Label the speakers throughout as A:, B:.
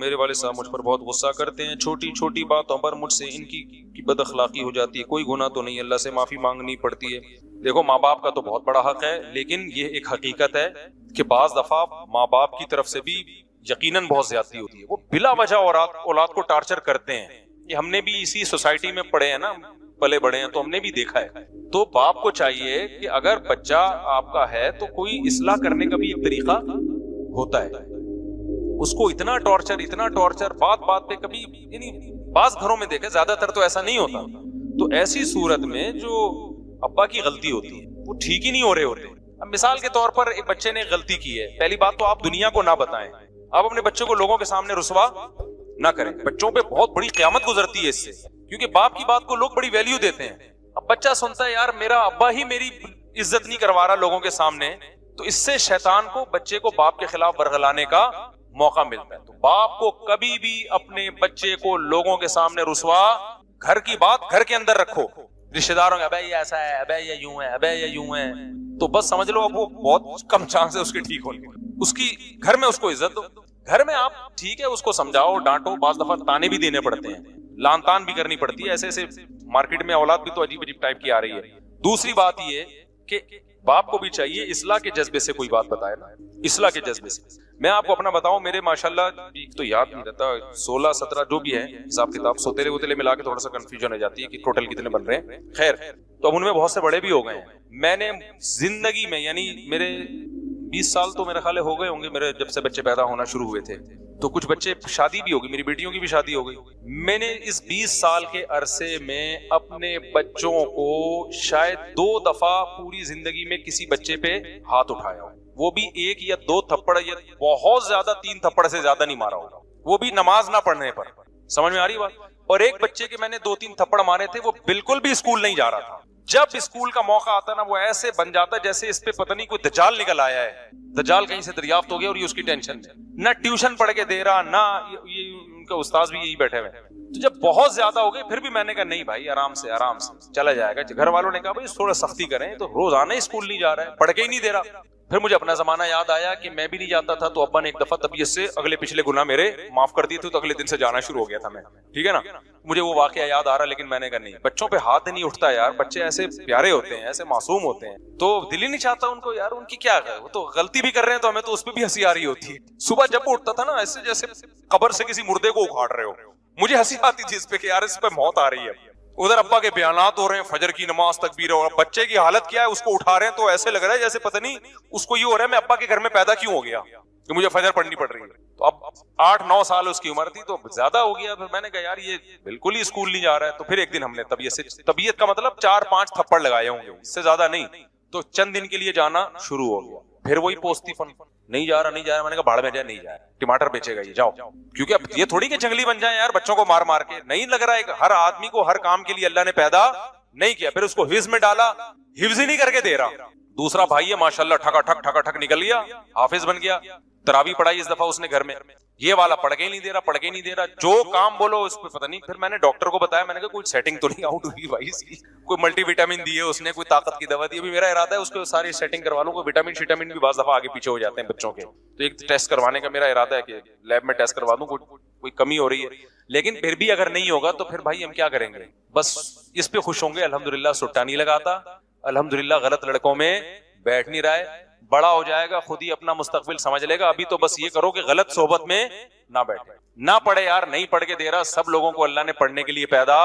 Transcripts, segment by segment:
A: میرے والد صاحب مجھ پر بہت غصہ کرتے ہیں, چھوٹی چھوٹی باتوں پر مجھ سے ان کی بد اخلاقی ہو جاتی ہے, کوئی گناہ تو نہیں, اللہ سے معافی مانگنی پڑتی ہے. دیکھو ماں باپ کا تو بہت بڑا حق ہے, لیکن یہ ایک حقیقت ہے کہ بعض دفعہ ماں باپ کی طرف سے بھی یقیناً بہت زیادتی ہوتی ہے, وہ بلا وجہ اولاد کو ٹارچر کرتے ہیں. یہ ہم نے بھی اسی سوسائٹی میں پڑے ہیں نا, پلے بڑے ہیں, تو ہم نے بھی دیکھا ہے. تو باپ کو چاہیے کہ اگر بچہ آپ کا ہے تو کوئی اصلاح کرنے کا بھی ایک طریقہ ہوتا ہے. اس کو اتنا ٹارچر بات بات پہ کبھی, یعنی بعض گھروں میں دیکھے, زیادہ تر تو ایسا نہیں ہوتا. تو ایسی صورت میں جو ابا کی غلطی ہوتی ہے وہ ٹھیک ہی نہیں ہو رہے ہوتے. اب مثال کے طور پر ایک بچے نے غلطی کی ہے, پہلی بات تو آپ دنیا کو نہ بتائیں, آپ اپنے بچے کو لوگوں کے سامنے رسوا نہ کریں. بچوں پہ بہت بڑی قیامت گزرتی ہے اس سے, کیونکہ باپ کی بات کو لوگ بڑی ویلیو دیتے ہیں. اب بچہ سنتا ہے یار میرا ابا ہی میری عزت نہیں کروا رہا لوگوں کے سامنے, تو اس سے شیطان کو بچے کو باپ کے خلاف ورغلانے کا موقع ملتا ہے. تو باپ کو کبھی بھی اپنے بچے کو لوگوں کے سامنے رسوا, گھر کی بات گھر کے اندر رکھو. رشتہ داروں کا ابے یہ ایسا ہے, ابے یہ یوں ہے, ابے یہ یوں ہے, تو بس سمجھ لو اب وہ بہت کم چانس ہے اس کے ٹھیک ہونے کی. اس کی گھر میں اس کو عزت دو, گھر میں آپ ٹھیک ہے اس کو سمجھاؤ ڈانٹو, بعض دفعہ تانے بھی دینے پڑتے ہیں, لان تان بھی کرنی پڑتی ہے. ایسے ایسے مارکیٹ میں اولاد بھی تو عجیب عجیب ٹائپ کی آ رہی ہے. دوسری بات یہ کہ باپ کو بھی چاہیے اصلاح کے جذبے سے کوئی بات بتائے نا, اصلاح کے جذبے سے. میں آپ کو اپنا بتاؤں, میرے ماشاءاللہ تو یاد نہیں رہتا 16-17 جو بھی ہے حساب کتاب, سوتےلے وتیلے ملا کے تھوڑا سا کنفیوژن ہو جاتی ہے کہ ٹوٹل کتنے بن رہے ہیں. خیر, تو اب ان میں بہت سے بڑے بھی ہو گئے ہیں. میں نے زندگی میں, یعنی میرے 20 سال تو میرے خیال ہو گئے ہوں گے میرے جب سے بچے پیدا ہونا شروع ہوئے تھے, تو کچھ بچے شادی بھی ہوگی, میری بیٹیوں کی بھی شادی ہو گئی. میں نے اس 20 سال کے عرصے میں اپنے بچوں کو شاید 2 دفعہ پوری زندگی میں کسی بچے پہ ہاتھ اٹھایا ہو, وہ بھی 1 یا 2 تھپڑ, یا بہت زیادہ 3 تھپڑ سے زیادہ نہیں مارا ہوگا, وہ بھی نماز نہ پڑھنے پر. سمجھ میں آ رہی بات؟ اور ایک بچے کے میں نے 2-3 تھپڑ مارے تھے, وہ بالکل بھی اسکول نہیں جا رہا تھا. جب اسکول کا موقع آتا نا, وہ ایسے بن جاتا جیسے اس پہ پتہ نہیں کوئی دجال نکل آیا ہے, دجال کہیں سے دریافت ہو گیا, اور یہ اس کی ٹینشن ہے, نہ ٹیوشن پڑھ کے دے رہا, نہ یہ ان کا استاذ بھی یہی بیٹھے ہوئے. تو جب بہت زیادہ ہو گئی, پھر بھی میں نے کہا نہیں بھائی آرام سے چلا جائے گا. گھر والوں نے کہا بھائی تھوڑا سختی کریں, تو روزانہ اسکول نہیں جا رہا ہے, پڑھ کے ہی نہیں دے رہا. پھر مجھے اپنا زمانہ یاد آیا کہ میں بھی نہیں جاتا تھا, تو ابا نے ایک دفعہ طبیعت سے اگلے پچھلے گناہ میرے معاف کر دیے تھے, تو اگلے دن سے جانا شروع ہو گیا تھا میں, ٹھیک ہے نا. مجھے وہ واقعہ یاد آ رہا, لیکن میں نے کہا نہیں, بچوں پہ ہاتھ نہیں اٹھتا یار, بچے ایسے پیارے ہوتے ہیں, ایسے معصوم ہوتے ہیں, تو دل ہی نہیں چاہتا ان کو یار, ان کی کیا ہے, وہ تو غلطی بھی کر رہے ہیں, تو ہمیں تو اس پہ بھی ہنسی آ رہی ہوتی ہے. صبح جب وہ اٹھتا تھا نا, ایسے جیسے قبر سے کسی مردے کو اکھاڑ رہے ہو, مجھے ہنسی آتی تھی اس پہ کہ یار اس پہ موت آ رہی ہے. ادھر ابا کے بیانات ہو رہے ہیں, فجر کی نماز, تکبیر, اور بچے کی حالت کیا ہے, اس کو اٹھا رہے ہیں تو ایسے لگ رہا ہے جیسے پتہ نہیں اس کو یہ ہو رہا ہے میں ابا کے گھر میں پیدا کیوں ہو گیا کہ مجھے فجر پڑھنی پڑ رہی ہے. تو اب 8-9 سال اس کی عمر تھی, تو زیادہ ہو گیا. پھر میں نے کہا یار یہ بالکل ہی اسکول نہیں جا رہا ہے. تو پھر ایک دن ہم نے طبیعت کا مطلب 4-5 تھپڑ لگائے ہوں گے, اس سے زیادہ نہیں. تو چند دن کے لیے جانا شروع ہو گیا. پھر وہی پوستی فن, نہیں جا رہا. میں نے کہا بھاڑ میں جائے, نہیں جائے, ٹماٹر بیچے گا یہ, جاؤ. کیونکہ اب یہ تھوڑی کہ جنگلی بن جائیں یار بچوں کو مار کے, نہیں لگ رہا ہے. ہر آدمی کو ہر کام کے لیے اللہ نے پیدا نہیں کیا. پھر اس کو حفظ میں ڈالا, حفظ ہی نہیں کر کے دے رہا. دوسرا بھائی ہے ماشاءاللہ, ٹھکا ٹھک نکل گیا, حافظ بن گیا. تراویح پڑھائی اس دفعہ اس نے گھر میں, یہ والا پڑھ کے ہی نہیں دے رہا, جو کام بولو اس پہ پتہ نہیں. پھر میں نے ڈاکٹر کو بتایا, میں نے کہا کوئی سیٹنگ تو نہیں آؤٹ ہوئی بھائی اس کی, کوئی ملٹی وٹامن دی ہے اس نے, کوئی طاقت کی دوا دی. ابھی میرا ارادہ ہے اس کو ساری سیٹنگ کروا لوں. کوئی وٹامن بھی بعض دفعہ آگے پیچھے ہو جاتے ہیں بچوں کے, تو ایک ٹیسٹ کروانے کا میرا ارادہ ہے کہ لیب میں ٹیسٹ کروا دوں, کوئی کمی ہو رہی ہے. لیکن پھر بھی اگر نہیں ہوگا تو پھر بھائی ہم کیا کریں گے, بس اس پہ خوش ہوں گے. الحمدللہ سٹا نہیں لگاتا, الحمدللہ غلط لڑکوں میں بیٹھ نہیں رہا ہے. بڑا ہو جائے گا خود ہی اپنا مستقبل سمجھ لے گا. ابھی تو بس یہ کرو کہ غلط صحبت میں نہ بیٹھے, نہ پڑھے یار, نہیں پڑھ کے دے رہا. سب لوگوں کو اللہ نے پڑھنے کے لیے پیدا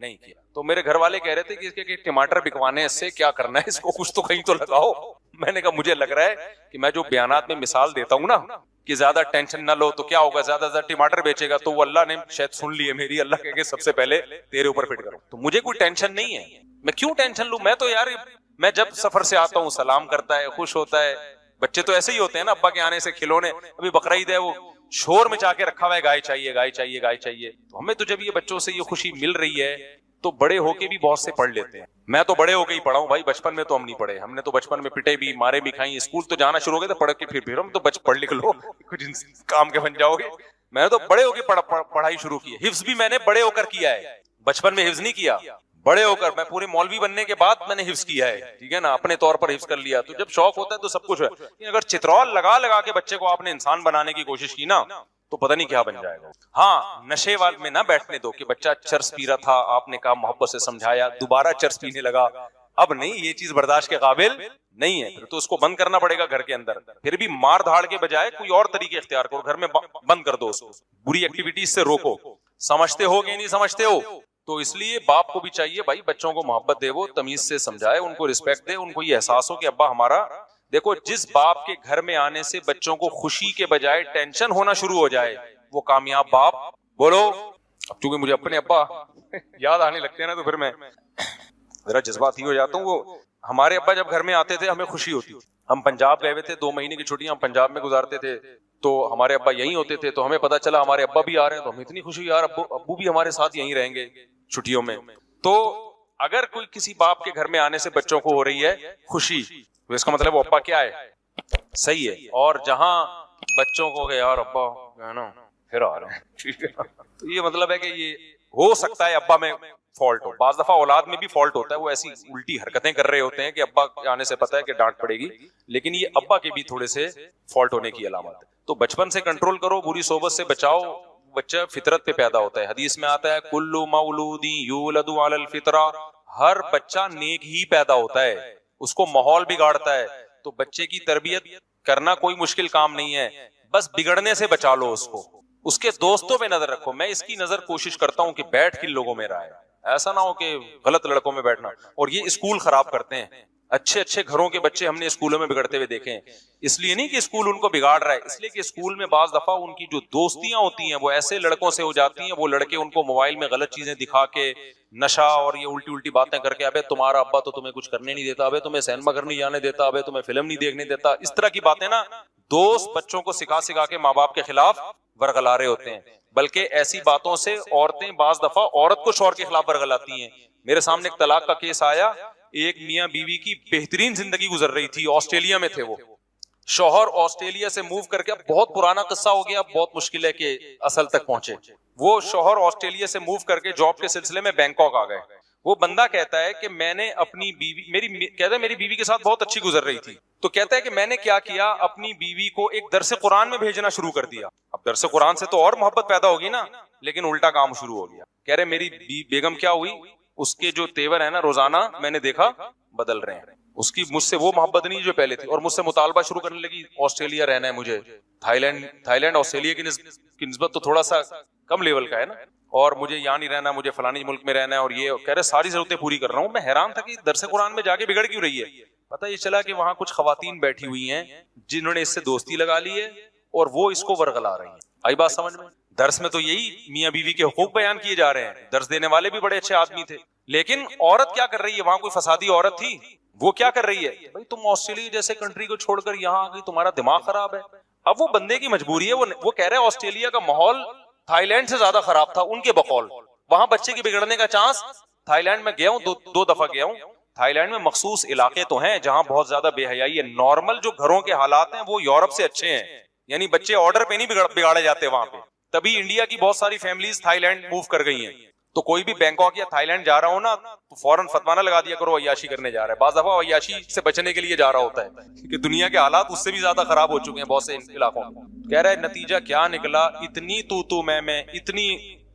A: نہیں کیا. تو میرے گھر والے کہہ رہے تھے کہ اس کے ٹماٹر بکوانے اس سے کیا کرنا ہے, اس کو کچھ تو کہیں تو لگاؤ. میں نے کہا مجھے لگ رہا ہے کہ میں جو بیانات میں مثال دیتا ہوں نا کہ زیادہ ٹینشن نہ لو, تو کیا ہوگا, زیادہ زیادہ ٹماٹر بیچے گا, تو وہ اللہ نے شاید سن لی ہے میری. اللہ کہے کہ سب سے پہلے تیرے اوپر فٹ کرو. تو مجھے کوئی ٹینشن نہیں ہے, میں کیوں ٹینشن لوں. میں تو یار, میں جب سفر سے آتا ہوں سلام کرتا ہے, خوش ہوتا ہے. بچے تو ایسے ہی ہوتے ہیں نا, ابا کے آنے سے کھلونے. ابھی بقرعید ہے, وہ شور مچا کے رکھا ہوا ہے, گائے چاہیے گائے چاہیے گائے چاہیے. تو ہمیں تو جب یہ بچوں سے یہ خوشی مل رہی ہے تو بڑے ہو کے بھی بہت سے پڑھ لیتے ہیں. میں تو بڑے ہو کے ہی پڑھا ہوں بھائی, بچپن میں تو ہم نہیں پڑھے. ہم نے تو بچپن میں پٹے بھی, مارے بھی کھائی. اسکول تو جانا شروع ہو گئے تو پڑھ کے پھر ہم تو پڑھ لکھ لو, کچھ کام کے بن جاؤ گے. میں نے تو بڑے ہو کے پڑھائی شروع کی ہے. حفظ بھی میں نے بڑے ہو کر کیا ہے, بچپن میں حفظ نہیں کیا. بڑے ہو کر, میں پورے مولوی بننے کے بعد میں نے حفظ کیا ہے, ٹھیک ہے نا, اپنے طور پر حفظ کر لیا. تو جب شوق ہوتا ہے تو سب کچھ ہے. اگر چترول لگا کے بچے کو آپ نے انسان بنانے کی کوشش کی نا, تو پتہ نہیں کیا بن جائے گا. ہاں نشے والے میں نہ بیٹھنے دو کہ بچہ چرس پی رہا تھا, آپ نے کہا محبت سے سمجھایا, دوبارہ چرس پینے لگا, اب نہیں, یہ چیز برداشت کے قابل نہیں ہے, پھر تو اس کو بند کرنا پڑے گا گھر کے اندر. پھر بھی مار دھاڑ کے بجائے کوئی اور طریقے اختیار کرو, گھر میں بند کر دو اس کو, بری ایکٹیویٹیز سے روکو. سمجھتے ہو کہ نہیں سمجھتے ہو؟ تو اس لیے باپ کو بھی چاہیے بھائی بچوں کو محبت دے, وہ تمیز سے سمجھائے, ان کو رسپیکٹ دے, ان کو یہ احساس ہو کہ ابا ہمارا. دیکھو جس باپ کے گھر میں آنے سے بچوں کو خوشی کے بجائے ٹینشن ہونا شروع ہو جائے وہ کامیاب باپ. بولو. اب چونکہ مجھے اپنے ابا یاد آنے لگتے ہیں نا تو پھر میں ذرا جذباتی ہو جاتا ہوں. وہ ہمارے ابا جب گھر میں آتے تھے ہمیں خوشی ہوتی. ہم پنجاب گئے ہوئے تھے, 2 مہینے کی چھٹیاں ہم پنجاب میں گزارتے تھے, تو ہمارے ابا یہیں ہوتے تھے, تو ہمیں پتا چلا ہمارے ابا بھی آ رہے ہیں, تو ہمیں اتنی خوشی, یار ابو بھی ہمارے ساتھ یہیں رہیں گے چھٹیوں میں. تو اگر کوئی کسی باپ کے گھر میں آنے سے بچوں کو ہو رہی ہے خوشی, تو اس کا مطلب وہ ابا کیا ہے, صحیح ہے. اور جہاں بچوں کو کہ یار ابا ہے نا پھر آ رہے ہیں, تو یہ مطلب ہے کہ یہ ہو سکتا ہے ابا میں فالٹ ہو. بعض دفعہ اولاد میں بھی فالٹ ہوتا ہے, وہ ایسی الٹی حرکتیں کر رہے ہوتے ہیں کہ ابا آنے سے پتا ہے کہ ڈانٹ پڑے گی, لیکن یہ ابا کے بھی تھوڑے سے فالٹ ہونے کی علامت ہے. تو بچپن سے کنٹرول کرو, بری صحبت سے بچاؤ. بچہ فطرت پہ پیدا ہوتا ہے, حدیث میں آتا ہے کل مولود یولد علی الفطرہ, ہر بچہ نیک ہی پیدا ہوتا ہے, اس کو ماحول بگاڑتا ہے. تو بچے کی تربیت کرنا کوئی مشکل کام نہیں ہے, بس بگڑنے سے بچا لو اس کو. اس کے دوستوں پہ نظر رکھو. میں اس کی نظر کوشش کرتا ہوں کہ بیٹھ کن لوگوں میں رہے, ایسا نہ ہو کہ غلط لڑکوں میں بیٹھنا. اور یہ اسکول خراب کرتے ہیں, اچھے اچھے گھروں کے بچے ہم نے اسکولوں میں بگڑتے ہوئے دیکھے ہیں. اس لیے نہیں کہ اسکول ان کو بگاڑ رہا ہے, اس لیے کہ اسکول میں بعض دفعہ ان کی جو دوستیاں ہوتی ہیں وہ ایسے لڑکوں سے ہو جاتی ہیں, وہ لڑکے ان کو موبائل میں غلط چیزیں دکھا کے, نشہ اور یہ الٹی الٹی باتیں کر کے, ابے تمہارا ابا تو تمہیں کچھ کرنے نہیں دیتا, ابے تمہیں سینما گھر نہیں جانے دیتا, ابے تمہیں فلم نہیں دیکھنے دیتا. اس طرح کی باتیں نا دوست بچوں کو سکھا سکھا کے ماں باپ کے خلاف ورغلا رہے ہوتے ہیں. بلکہ ایسی باتوں سے عورتیں بعض دفعہ عورت کو شوہر کے خلاف ورغلاتی ہیں. میرے سامنے ایک طلاق کا کیس آیا, ایک میاں بیوی کی بہترین زندگی گزر رہی تھی, آسٹریلیا میں تھے وہ, شوہر آسٹریلیا سے موو کر کے, اب بہت پرانا قصہ ہو گیا, بہت مشکل ہے کہ اصل تک پہنچے. وہ شوہر آسٹریلیا سے موو کر کے جاب کے سلسلے میں بینکاک آ گئے. وہ بندہ کہتا ہے کہ میں نے اپنی بیوی, کہتا ہے میری بیوی کے ساتھ بہت اچھی گزر رہی تھی, تو کہتا ہے کہ میں نے کیا کیا, اپنی بیوی کو ایک درس قرآن میں بھیجنا شروع کر دیا. اب درس قرآن سے تو اور محبت پیدا ہوگی نا, لیکن الٹا کام شروع ہو گیا. کہہ رہے میری بیگم کیا ہوئی, اس کے جو تیور ہے نا روزانہ میں نے دیکھا بدل رہے ہیں. اس کی مجھ سے وہ محبت نہیں جو پہلے تھی, اور مجھ سے مطالبہ شروع کرنے لگی آسٹریلیا رہنا ہے مجھے. تھائی لینڈ آسٹریلیا کی نسبت تو تھوڑا سا کم لیول کا ہے نا, اور مجھے یہاں نہیں رہنا, مجھے فلانی ملک میں رہنا ہے, اور یہ کہہ رہے ساری ضرورتیں پوری کر رہا ہوں. میں حیران تھا کہ درس قرآن میں جا کے بگڑ کیوں رہی ہے. پتہ یہ چلا کہ وہاں کچھ خواتین بیٹھی ہوئی ہیں جنہوں نے اس سے دوستی لگا لی ہے, اور وہ اس کو ورغلا رہی ہیں. آئی بات سمجھ میں؟ درس میں تو یہی میاں بیوی کے حقوق بیان کیے جا رہے ہیں, درس دینے والے بھی بڑے اچھے آدمی تھے, لیکن عورت کیا کر رہی ہے, وہاں کوئی فسادی عورت تھی, وہ کیا کر رہی ہے, بھائی تم آسٹریلیا جیسے کنٹری کو چھوڑ کر یہاں آ گئی, تمہارا دماغ خراب ہے. اب وہ بندے کی مجبوری ہے, وہ کہہ رہے آسٹریلیا کا ماحول تھائی لینڈ سے زیادہ خراب تھا ان کے بقول. وہاں بچے کے بگڑنے کا چانس, تھائی لینڈ میں گیا ہوں, دو دفعہ گیا ہوں. تھائی لینڈ میں مخصوص علاقے تو ہیں جہاں بہت زیادہ بے حیائی ہے. نارمل جو گھروں کے حالات ہیں وہ یورپ سے اچھے ہیں, یعنی بچے آرڈر پہ نہیں بگاڑے جاتے وہاں پہ. تبھی انڈیا کی بہت ساری فیملیز تھائی لینڈ موو کر گئی ہیں. تو کوئی بھی بینکاک یا تھائی لینڈ جا رہا ہو نا تو فوراً فتوانہ لگا دیا کرو عیاشی کرنے جا رہا ہے. بعض دفعہ عیاشی سے بچنے کے لیے جا رہا ہوتا ہے کہ دنیا کے حالات اس سے بھی زیادہ خراب ہو چکے ہیں بہت سے علاقوں میں. کہہ رہا ہے نتیجہ کیا نکلا, اتنی تو میں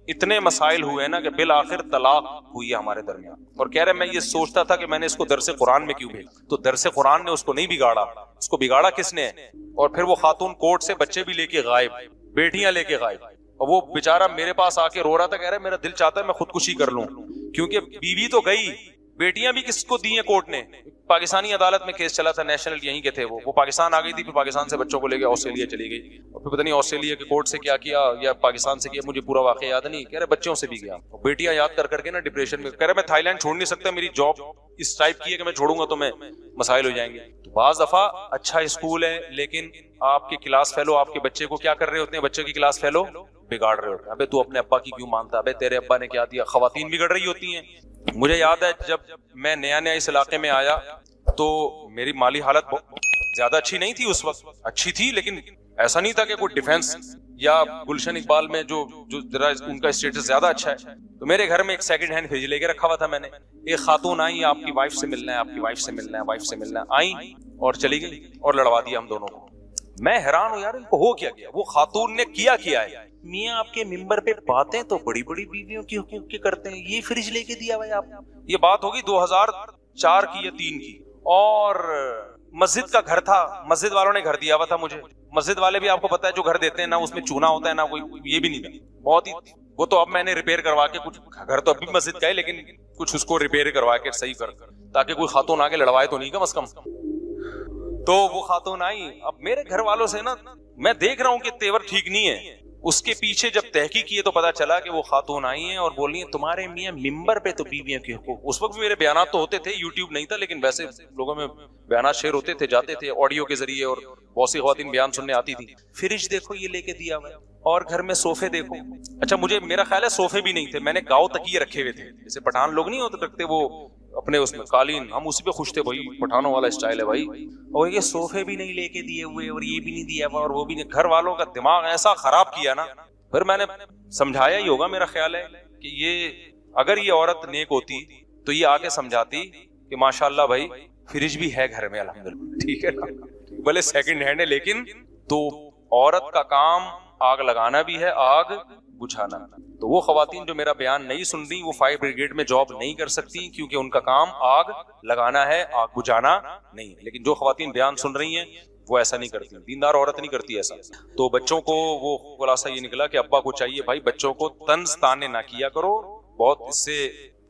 A: اتنے مسائل ہوئے نا کہ بالآخر طلاق ہوئی ہے ہمارے درمیان. اور کہہ رہے میں یہ سوچتا تھا کہ میں نے اس کو درس قرآن میں کیوں بھیجا, تو درس قرآن نے اس کو نہیں بگاڑا, اس کو بگاڑا کس نے. اور پھر وہ خاتون کورٹ سے بچے بھی لے کے غائب, بیٹیاں لے کے غائب, اور وہ بیچارہ میرے پاس آ کے رو رہا تھا, کہہ رہا ہے میرا دل چاہتا ہے میں خودکشی کر لوں, کیونکہ بیوی تو گئی, بیٹیاں بھی کس کو دی ہیں کورٹ نے. پاکستانی عدالت میں کیس چلا تھا, نیشنل یہیں کے تھے, وہ پاکستان آ گئی تھی, پھر پاکستان سے بچوں کو لے کے آسٹریلیا چلی گئی, اور پھر پتہ نہیں آسٹریلیا کے کورٹ سے کیا کیا یا پاکستان سے کیا, مجھے پورا واقعہ یاد نہیں. کہہ رہے بچوں سے بھی گیا, بیٹیاں یاد کر کے نا ڈپریشن میں. کہہ رہے میں تھائی لینڈ چھوڑ نہیں سکتا, میری جاب اس ٹائپ کی ہے کہ میں چھوڑوں گا تو میں مسائل ہو جائیں گے. تو بعض دفعہ اچھا اسکول ہے, لیکن آپ کے کلاس فیلو آپ کے بچے کو کیا کر رہے ہوتے ہیں, بچے کی کلاس فیلو بگاڑ رہے ہوتے ہیں. ابے تو اپنے ابا کی کیوں مانتا, ابے تیرے ابا نے کیا دیا. خواتین بگڑ رہی ہوتی ہیں. مجھے یاد ہے جب میں نیا اس علاقے میں آیا تو میری مالی حالت زیادہ اچھی نہیں تھی اس وقت, اچھی تھی لیکن ایسا نہیں تھا کہ کوئی ڈیفینس یا گلشن اقبال میں جو ذرا ان کا اسٹیٹس زیادہ اچھا ہے. تو میرے گھر میں ایک سیکنڈ ہینڈ فریج لے کے رکھا ہوا تھا میں نے. ایک خاتون آئی, آپ کی وائف سے ملنا ہے, آپ کی وائف سے ملنا ہے, وائف سے ملنا ہے, آئیں اور چلی گئی اور لڑوا دیا ہم دونوں کو. میں حیران ہوں یار ان کو ہو کیا گیا. وہ خاتون نے کیا ہے. میاں آپ کے ممبر پہ باتیں تو بڑی بڑی بیویوں کی کرتے ہیں, یہ فریج لے کے دیا بھائی آپ. یہ بات ہوگی 2004 کی یا 3 کی, اور مسجد کا گھر تھا, مسجد والوں نے گھر دیا ہوا تھا مجھے. مسجد والے بھی آپ کو پتا ہے جو گھر دیتے ہیں نا اس میں چونا ہوتا ہے, نہ کوئی یہ بھی نہیں تھا بہت ہی. وہ تو اب میں نے ریپیئر کروا کے, کچھ گھر تو اب بھی مسجد کا ہے لیکن کچھ اس کو ریپیئر کروا کے صحیح کر, تاکہ کوئی خاتون آگے لڑوائے تو نہیں کم از کم. تو وہ خاتون آئی. اب میرے گھر والوں سے نا میں دیکھ رہا ہوں کہ تیور ٹھیک نہیں ہے. اس کے پیچھے جب تحقیق کی تو پتا چلا کہ وہ خاتون آئی ہیں اور بول رہی ہیں تمہارے میاں ممبر پہ تو بیویوں کے حقوق. اس وقت بھی میرے بیانات تو ہوتے تھے, یوٹیوب نہیں تھا, لیکن ویسے لوگوں میں بیانات شیئر ہوتے تھے, جاتے تھے آڈیو کے ذریعے, اور بہت سی خواتین بیان سننے آتی تھی. فریج دیکھو یہ لے کے دیا ہوا ہے, اور گھر میں صوفے دیکھو. اچھا مجھے میرا خیال ہے صوفے بھی نہیں تھے, میں نے گاؤ تکیے رکھے ہوئے تھے, جیسے پٹھان لوگ نہیں ہوتے رکھتے وہ اپنے اس میں قالین, ہم اسی پہ خوش تھے بھائی, پٹھانوں والا اسٹائل ہے بھائی. اور یہ صوفے بھی نہیں لے کے دیے ہوئے, اور یہ بھی نہیں دیا ہوا, اور وہ بھی نہیں. گھر والوں کا دماغ ایسا خراب کیا نا. پھر میں نے سمجھایا ہی ہوگا, میرا خیال ہے کہ یہ اگر یہ عورت نیک ہوتی تو یہ آگے سمجھاتی کہ ماشاءاللہ بھائی فریج بھی ہے گھر میں الحمدللہ, ٹھیک ہے نا, بھلے سیکنڈ ہینڈ ہے لیکن تو عورت کا کام آگ لگانا بھی ہے, آگ بجھانا. تو وہ خواتین جو میرا بیان نہیں سن رہی وہ فائر بریگیڈ میں جاب نہیں کر سکتی, کیونکہ ان کا کام آگ لگانا ہے, آگ بجھانا نہیں. لیکن جو خواتین بیان سن رہی ہیں وہ ایسا نہیں کرتی, دیندار عورت نہیں کرتی ایسا. تو بچوں کو وہ خلاصہ یہ نکلا کہ ابا کو چاہیے بھائی بچوں کو طنز طانے نہ کیا کرو, بہت اس سے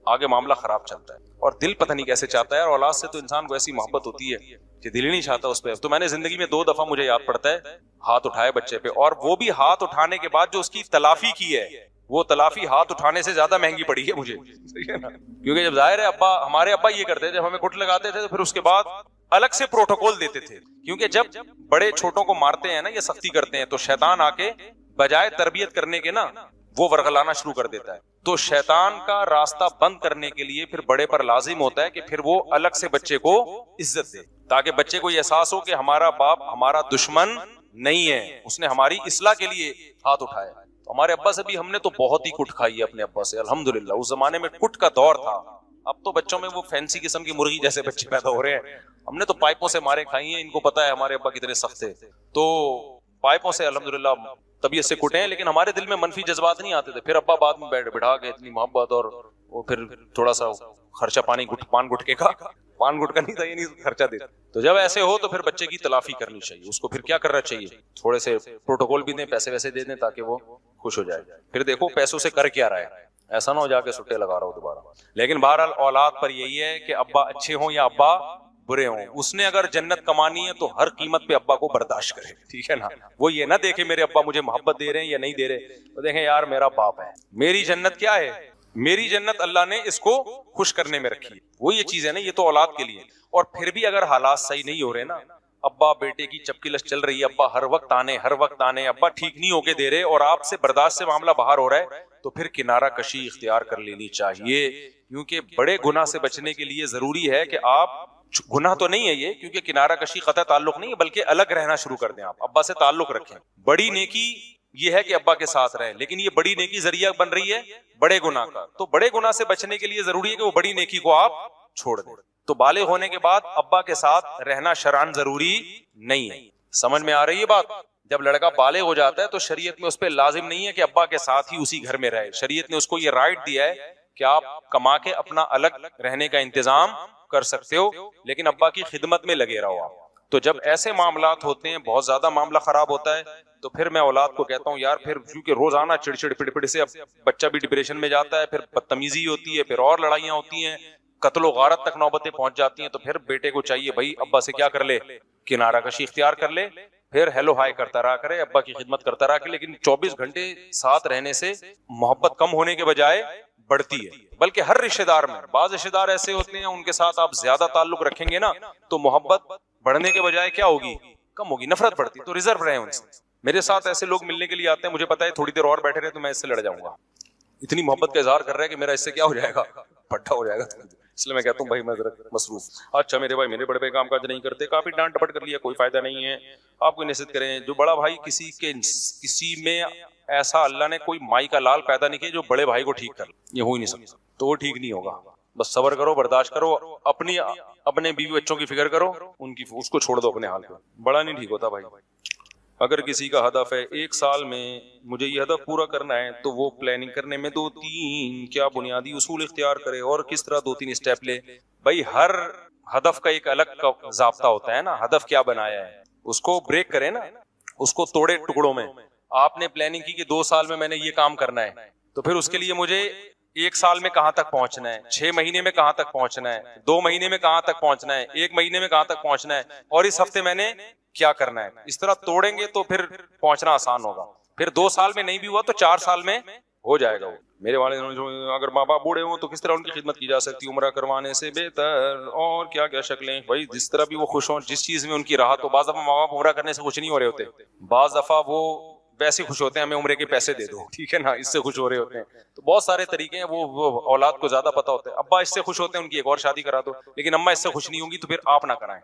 A: آگے معاملہ خراب چلتا ہے. اور دل پتہ نہیں کیسے چاہتا ہے, اور اولاد سے تو انسان کو ایسی محبت ہوتی ہے کہ دل ہی نہیں چاہتا اس پہ. تو میں نے زندگی میں 2 دفعہ مجھے یاد پڑتا ہے ہاتھ اٹھائے بچے پہ, اور وہ بھی ہاتھ اٹھانے کے بعد جو اس کی تلافی کی ہے, وہ تلافی ہاتھ اٹھانے سے زیادہ مہنگی پڑی ہے مجھے. کیونکہ جب ظاہر ہے ابا, ہمارے ابا یہ کرتے تھے, جب ہمیں گھٹ لگاتے تھے تو پھر اس کے بعد الگ سے پروٹوکول دیتے تھے. کیونکہ جب بڑے چھوٹوں کو مارتے ہیں نا, یہ سختی کرتے ہیں, تو شیطان آ کے بجائے تربیت کرنے کے نا وہ ورغلانا شروع کر دیتا ہے. تو شیطان کا راستہ بند کرنے کے لیے پھر بڑے پر لازم ہوتا ہے کہ پھر وہ الگ سے بچے کو عزت دے, تاکہ بچے کو یہ احساس ہو کہ ہمارا باپ ہمارا دشمن نہیں ہے, اس نے ہماری اصلاح کے لیے ہاتھ اٹھایا. ہمارے ابا سے بھی ہم نے تو بہت ہی کٹ کھائی ہے اپنے ابا سے الحمدللہ. اس زمانے میں کٹ کا دور تھا, اب تو بچوں میں وہ فینسی قسم کی مرغی جیسے بچے پیدا ہو رہے ہیں. ہم نے تو پائپوں سے مارے کھائی ہیں, ان کو پتا ہے ہمارے ابا کتنے سخت تھے, تو پائپوں سے الحمدللہ طبیعت سے کٹے ہیں, لیکن ہمارے دل میں منفی جذبات نہیں آتے تھے. پھر ابا بعد میں بٹھا کے اتنی محبت, اور وہ پھر تھوڑا سا خرچہ پان گٹکے کا, پان گٹکا نہیں تھا یہ نہیں خرچہ دیتا. تو جب ایسے ہو تو پھر بچے کی تلافی کرنی چاہیے. اس کو پھر کیا کرنا چاہیے, تھوڑے سے پروٹوکول بھی دیں, پیسے ویسے دے دیں تاکہ وہ خوش ہو جائے. پھر دیکھو پیسوں سے کر کیا رہا ہے, ایسا نہ ہو جا کے سٹے لگا رہا ہو دوبارہ. لیکن بہرحال اولاد پر یہی ہے کہ ابا اچھے ہوں یا ابا برے ہوں, اس نے اگر جنت کمانی ہے تو ہر قیمت پہ ابا کو برداشت کرے, ٹھیک ہے نا. وہ یہ نہ دیکھے میرے ابا مجھے محبت دے رہے ہیں یا نہیں دے رہے, تو دیکھیں یار میرا باپ ہے, میری جنت کیا ہے, میری جنت اللہ نے اس کو خوش کرنے میں رکھی ہے. وہ یہ چیز ہے نا, یہ تو اولاد کے لیے. اور پھر بھی اگر حالات صحیح نہیں ہو رہے نا, ابا بیٹے کی چپکی لش چل رہی ہے, ابا ہر وقت آنے, ابا ٹھیک نہیں ہو کے دے رہے, اور آپ سے برداشت سے معاملہ باہر ہو رہا ہے, تو پھر کنارہ کشی اختیار کر لینی چاہیے. کیونکہ بڑے گناہ سے بچنے کے لیے ضروری ہے کہ آپ, گناہ تو نہیں ہے یہ, کیونکہ کنارہ کشی قطع تعلق نہیں ہے, بلکہ الگ رہنا شروع کر دیں, آپ ابا سے تعلق رکھیں. بڑی نیکی یہ ہے کہ ابا کے ساتھ رہیں, لیکن یہ بڑی نیکی ذریعہ بن رہی ہے بڑے گناہ کا. تو بڑے گناہ سے بچنے کے لیے ضروری ہے کہ وہ بڑی نیکی کو آپ چھوڑ دیں. تو بالغ ہونے کے بعد ابا کے ساتھ رہنا شرعاً ضروری نہیں ہے. سمجھ میں آ رہی ہے بات؟ جب لڑکا بالغ ہو جاتا ہے تو شریعت میں اس پہ لازم نہیں ہے کہ ابا کے ساتھ ہی اسی گھر میں رہے. شریعت نے اس کو یہ رائٹ دیا ہے کہ آپ کما کے اپنا الگ رہنے کا انتظام کر سکتے ہو, لیکن ابا کی خدمت میں لگے رہو آپ. تو جب ایسے معاملات ہوتے ہیں, بہت زیادہ معاملہ خراب ہوتا ہے, تو پھر میں اولاد کو کہتا ہوں یار پھر کیونکہ روزانہ چڑچڑ پڑ سے اب بچہ بھی ڈپریشن میں جاتا ہے, پھر بدتمیزی ہوتی ہے, پھر اور لڑائیاں ہوتی ہیں, قتل و غارت تک نوبتیں پہنچ جاتی ہیں. تو پھر بیٹے کو چاہیے بھائی ابا سے کیا کر لے, کنارہ کشی اختیار کر لے, پھر ہیلو ہائی کرتا رہا کرے, ابا کی خدمت کرتا رہا کرے. لیکن 24 گھنٹے ساتھ رہنے سے محبت کم ہونے کے بجائے بڑھتی ہے. بلکہ ہر رشتہ دار میں, بعض رشتہ دار ایسے ہوتے ہیں ان کے ساتھ آپ زیادہ تعلق رکھیں گے نا تو محبت بڑھنے کے بجائے کیا ہوگی, کم ہوگی, نفرت بڑھتی. تو ریزرو رہیں ان سے. میرے ساتھ ایسے لوگ ملنے کے لیے آتے ہیں, مجھے پتا ہے تھوڑی دیر اور بیٹھے رہے تو میں اس سے لڑ جاؤں گا, اتنی محبت کا اظہار کر رہا ہے کہ میرا اس سے کیا ہو جائے گا, پٹھا ہو جائے گا. اس لیے میں کہتا ہوں بھائی میں ذرا مصروف. اچھا میرے بھائی میرے بڑے بھائی کام کاج نہیں کرتے, کافی ڈانٹ ڈپٹ کر لیا, کوئی فائدہ نہیں ہے. آپ کو نصیحت کریں, جو بڑا بھائی کسی میں ایسا اللہ نے کوئی مائی کا لال پیدا نہیں کیا جو بڑے بھائی کو ٹھیک کر, یہ ہو ہی نہیں سکتا, تو وہ ٹھیک نہیں ہوگا. بس صبر کرو, برداشت کرو, اپنے بیوی بچوں کی فکر کرو, ان کی اس کو چھوڑ دو اپنے حال پہ, بڑا نہیں ٹھیک ہوتا بھائی. اگر کسی کا ہدف ہے 1 سال میں مجھے یہ ہدف پورا کرنا ہے تو وہ پلاننگ کرنے میں 2-3 کیا بنیادی اصول اختیار کرے اور کس طرح 2-3 اسٹیپ لے. بھائی ہر ہدف کا ایک الگ کا ضابطہ ہوتا ہے نا. ہدف کیا بنایا ہے اس کو بریک کرے نا, اس کو توڑے ٹکڑوں میں. آپ نے پلاننگ کی کہ 2 سال میں نے یہ کام کرنا ہے, تو پھر اس کے لیے مجھے 1 سال میں کہاں تک پہنچنا ہے, 6 مہینے میں کہاں تک پہنچنا ہے, 2 مہینے میں کہاں تک پہنچنا ہے, 1 مہینے میں کہاں تک پہنچنا ہے, اور اس ہفتے میں نے کیا کرنا ہے. اس طرح توڑیں گے تو پھر پہنچنا آسان ہوگا. پھر 2 سال میں نہیں بھی ہوا تو 4 سال میں ہو جائے گا. وہ میرے والد اگر ماں باپ بوڑھے ہوں تو کس طرح ان کی خدمت کی جا سکتی, عمرہ کروانے سے بہتر, اور کیا کیا شکلیں. بھائی جس طرح بھی وہ خوش ہوں, جس چیز میں ان کی راحت ہو. بعض دفعہ ماں باپ عمرہ کرنے سے خوش نہیں ہو رہے ہوتے, بعض دفعہ وہ ویسے خوش ہوتے ہیں ہمیں عمرے کے پیسے دے دو, ٹھیک ہے نا, اس سے خوش ہو رہے ہوتے ہیں. تو بہت سارے طریقے ہیں, وہ اولاد کو زیادہ پتا ہوتا ہے. ابا اس سے خوش ہوتے ہیں ان کی ایک اور شادی کرا دو, لیکن اماں اس سے خوش نہیں ہوں گی تو پھر آپ نہ کرائیں.